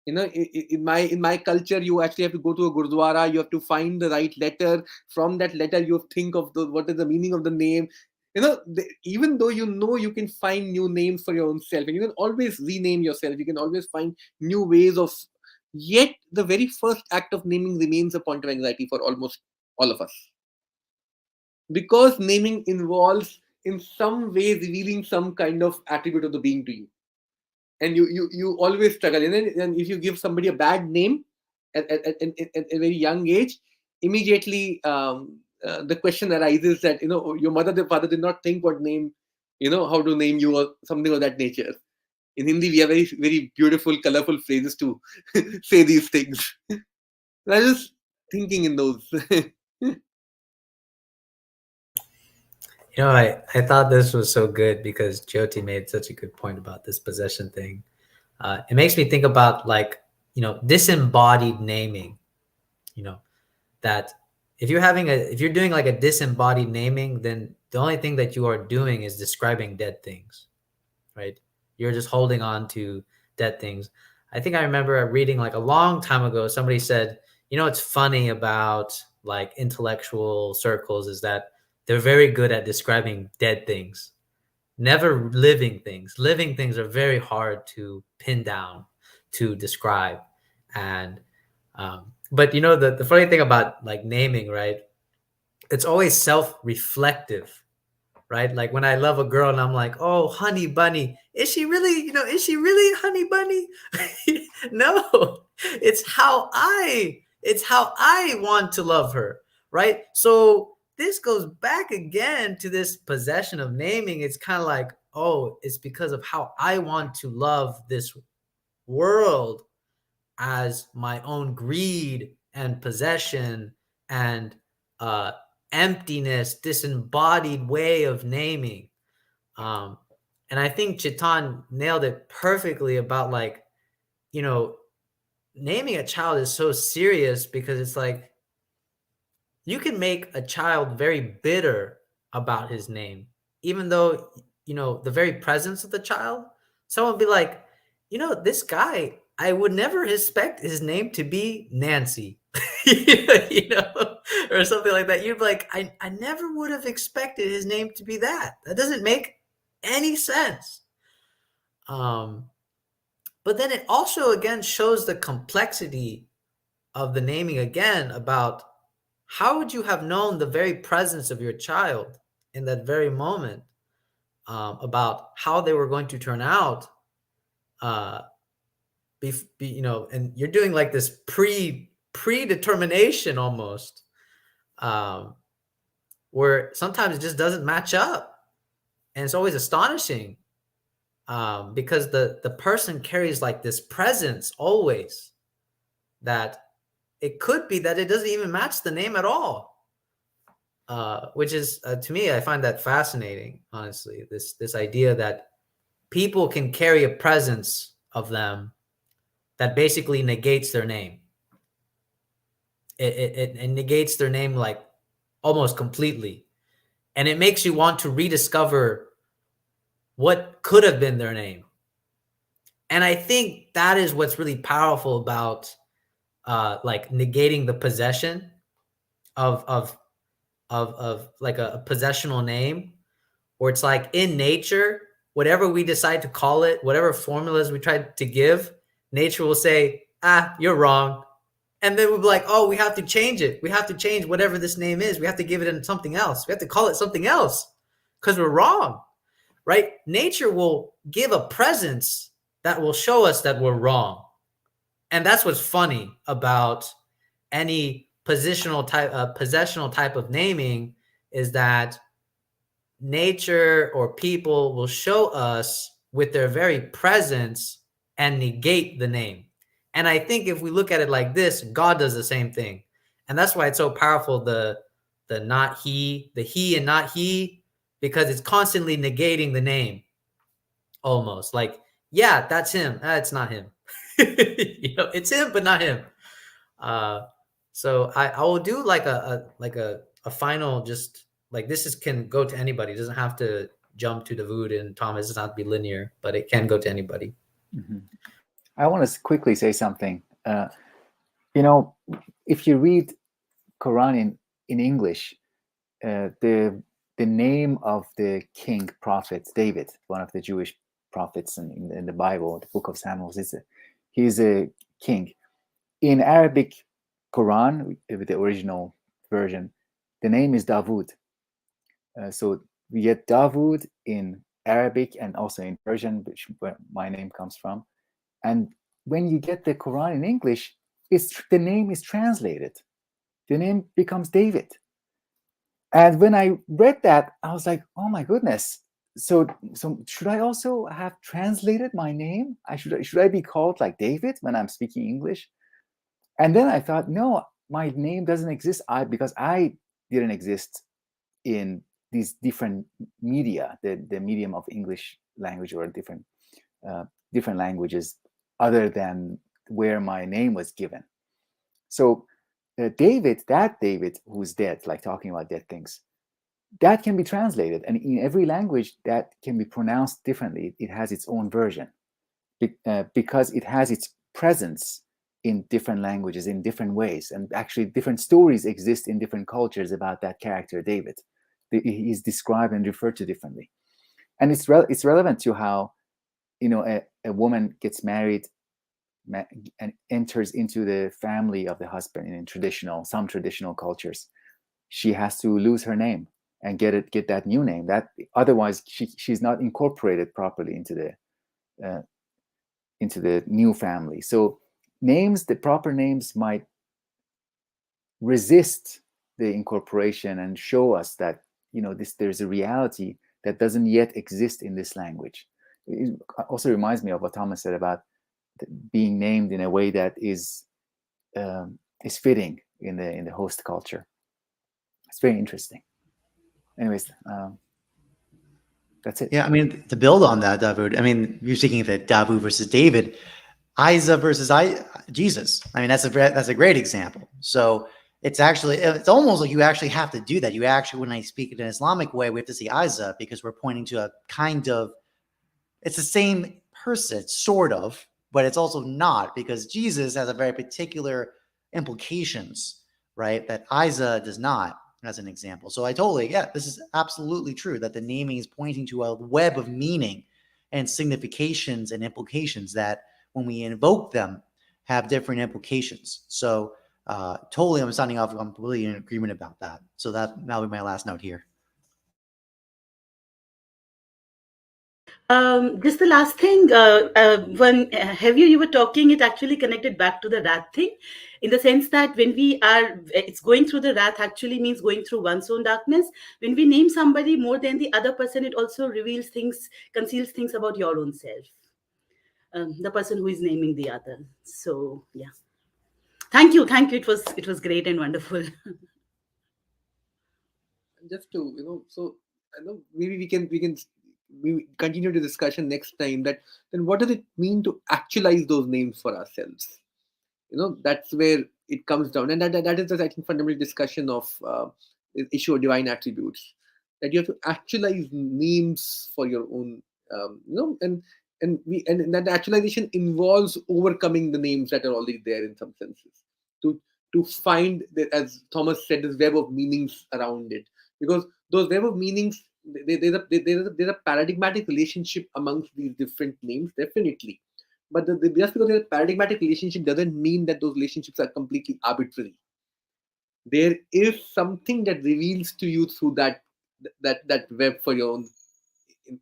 In my culture, you actually have to go to a gurdwara, you have to find the right letter. From that letter, you think of what is the meaning of the name. even though you can find new names for your own self, and you can always rename yourself, you can always find new ways of, yet the very first act of naming remains a point of anxiety for almost all of us, because naming involves in some way revealing some kind of attribute of the being to you, and you always struggle. And if you give somebody a bad name at a very young age, immediately the question arises that your mother, the father did not think what name, how to name you or something of that nature. In Hindi, we have very, very beautiful, colorful phrases to say these things. I was just thinking in those. I thought this was so good because Jyoti made such a good point about this possession thing. It makes me think about disembodied naming. That if you're doing like a disembodied naming, then the only thing that you are doing is describing dead things, right? You're just holding on to dead things. I think I remember reading like a long time ago, somebody said, it's funny about like intellectual circles is that they're very good at describing dead things, never living things. Living things are very hard to pin down, to describe. And but the funny thing about like naming, right? It's always self-reflective, right? Like when I love a girl and I'm like, oh, honey bunny, is she really honey bunny? No, it's how I want to love her, right? So this goes back again to this possession of naming. It's kind of like, oh, it's because of how I want to love this world as my own greed and possession and emptiness, disembodied way of naming. And I think Chitan nailed it perfectly about like, naming a child is so serious because it's like, you can make a child very bitter about his name, even though, the very presence of the child, someone would be like, this guy, I would never expect his name to be Nancy, or something like that. You'd be like, I never would have expected his name to be that. That doesn't make any sense. But then it also, again, shows the complexity of the naming again about how would you have known the very presence of your child in that very moment about how they were going to turn out, and you're doing like this predetermination almost, where sometimes it just doesn't match up. And it's always astonishing because the person carries like this presence always that it could be that it doesn't even match the name at all. Which is, to me, I find that fascinating, honestly, this idea that people can carry a presence of them that basically negates their name. It negates their name like almost completely. And it makes you want to rediscover what could have been their name. And I think that is what's really powerful about like negating the possession of like a possessional name, where it's like in nature, whatever we decide to call it, whatever formulas we try to give, nature will say, you're wrong. And then we'll be like, oh, we have to change it. We have to change whatever this name is. We have to give it in something else. We have to call it something else because we're wrong, right? Nature will give a presence that will show us that we're wrong. And that's what's funny about any possessional type of naming, is that nature or people will show us with their very presence and negate the name. And I think if we look at it like this, God does the same thing. And that's why it's so powerful, the not he, the he and not he, because it's constantly negating the name. Almost like, yeah, that's him. It's not him. It's him, but not him. So I will do like a final, just like this can go to anybody. It doesn't have to jump to Dawood and Thomas. It doesn't have to be linear, but it can go to anybody. Mm-hmm. I want to quickly say something. If you read Quran in English, the the name of the king prophet David, one of the Jewish prophets in the Bible, the Book of Samuel. He's a king. In Arabic Quran, with the original version, the name is Davud. So we get Davud in Arabic and also in Persian, which where my name comes from. And when you get the Quran in English, the name is translated. The name becomes David. And when I read that, I was like, oh my goodness. So should I also have translated my name? Should I be called like David when I'm speaking English? And then I thought, no, my name doesn't exist because I didn't exist in these different media, the medium of English language or different languages other than where my name was given. So David who's dead, like talking about dead things, that can be translated. And in every language that can be pronounced differently. It has its own version because it has its presence in different languages in different ways. And actually different stories exist in different cultures about that character, David. He's described and referred to differently. And it's relevant to how, a woman gets married and enters into the family of the husband in some traditional cultures. She has to lose her name and get that new name. That otherwise she's not incorporated properly into the new family. So the proper names might resist the incorporation and show us that there's a reality that doesn't yet exist in this language. It also reminds me of what Thomas said about being named in a way that is fitting in the host culture. It's very interesting. Anyways, that's it. Yeah, I mean, to build on that, Davud, I mean, you're speaking of it, Davud versus David, Isa versus Jesus. I mean, that's a great example. So it's almost like you actually have to do that. You actually, when I speak in an Islamic way, we have to say Isa because we're pointing to a kind of, it's the same person, sort of, but it's also not, because Jesus has a very particular implications, right, that Isa does not, as an example. So this is absolutely true, that the naming is pointing to a web of meaning and significations and implications that when we invoke them have different implications. So totally, I'm signing off. I'm completely in agreement about that. So that'll be my last note here. Just the last thing, when you were talking, it actually connected back to the wrath thing, in the sense that when it's going through the wrath actually means going through one's own darkness. When we name somebody more than the other person, it also reveals things, conceals things about your own self, the person who is naming the other. So yeah, thank you. It was great and wonderful. Just to so I know maybe we continue the discussion next time, that then what does it mean to actualize those names for ourselves? That's where it comes down, and that is the, I think, fundamental discussion of the issue of divine attributes, that you have to actualize names for your own, and that actualization involves overcoming the names that are already there in some senses, to find that, as Thomas said, this web of meanings around it, because those web of meanings, there's a paradigmatic relationship amongst these different names, definitely. But just because there's a paradigmatic relationship doesn't mean that those relationships are completely arbitrary. There is something that reveals to you through that web for your own,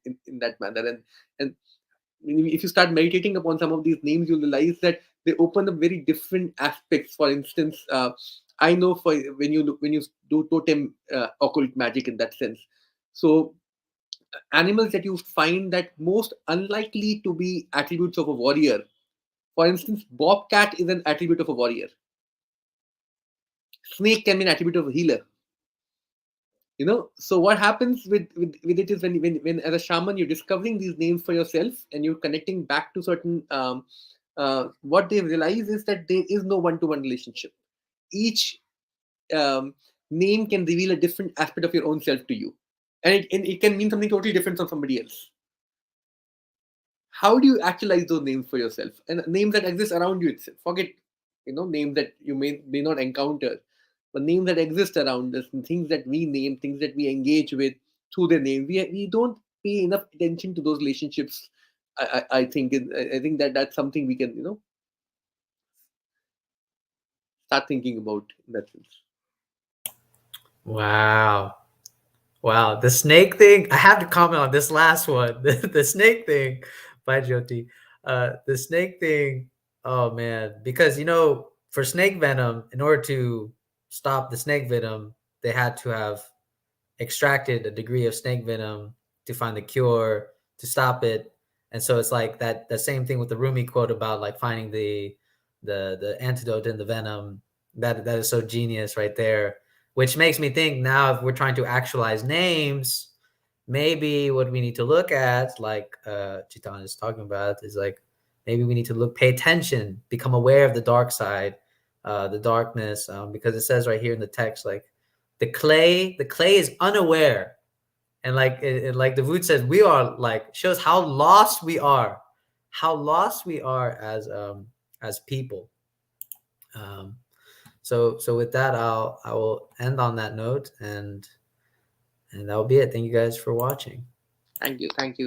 in that manner. And if you start meditating upon some of these names, you'll realize that they open up very different aspects. For instance, I know when you do totem occult magic in that sense. So animals that you find that most unlikely to be attributes of a warrior. For instance, bobcat is an attribute of a warrior. Snake can be an attribute of a healer. So what happens with it is when as a shaman you're discovering these names for yourself and you're connecting back to certain what they realize is that there is no one-to-one relationship. Each name can reveal a different aspect of your own self to you, and it can mean something totally different from somebody else. How do you actualize those names for yourself, and names that exist around you itself? Forget names that you may not encounter, but names that exist around us, and things that we name, things that we engage with, through their name. We don't pay enough attention to those relationships. I think I think that's something we can start thinking about in that sense. Wow. Wow. The snake thing, I have to comment on this last one. The snake thing by Jyoti. The snake thing, oh man, because for snake venom, in order to stop the snake venom, they had to have extracted a degree of snake venom to find the cure to stop it. And so it's like that the same thing with the Rumi quote about like finding the antidote in the venom. That is so genius right there. Which makes me think now if we're trying to actualize names, maybe what we need to look at, like Chitan is talking about, is like maybe we need to pay attention, become aware of the dark side, the darkness, because it says right here in the text, like the clay is unaware, and like like the Voot says, we are like shows how lost we are as people. So with that, I will end on that note, and that will be it. Thank you guys for watching. Thank you.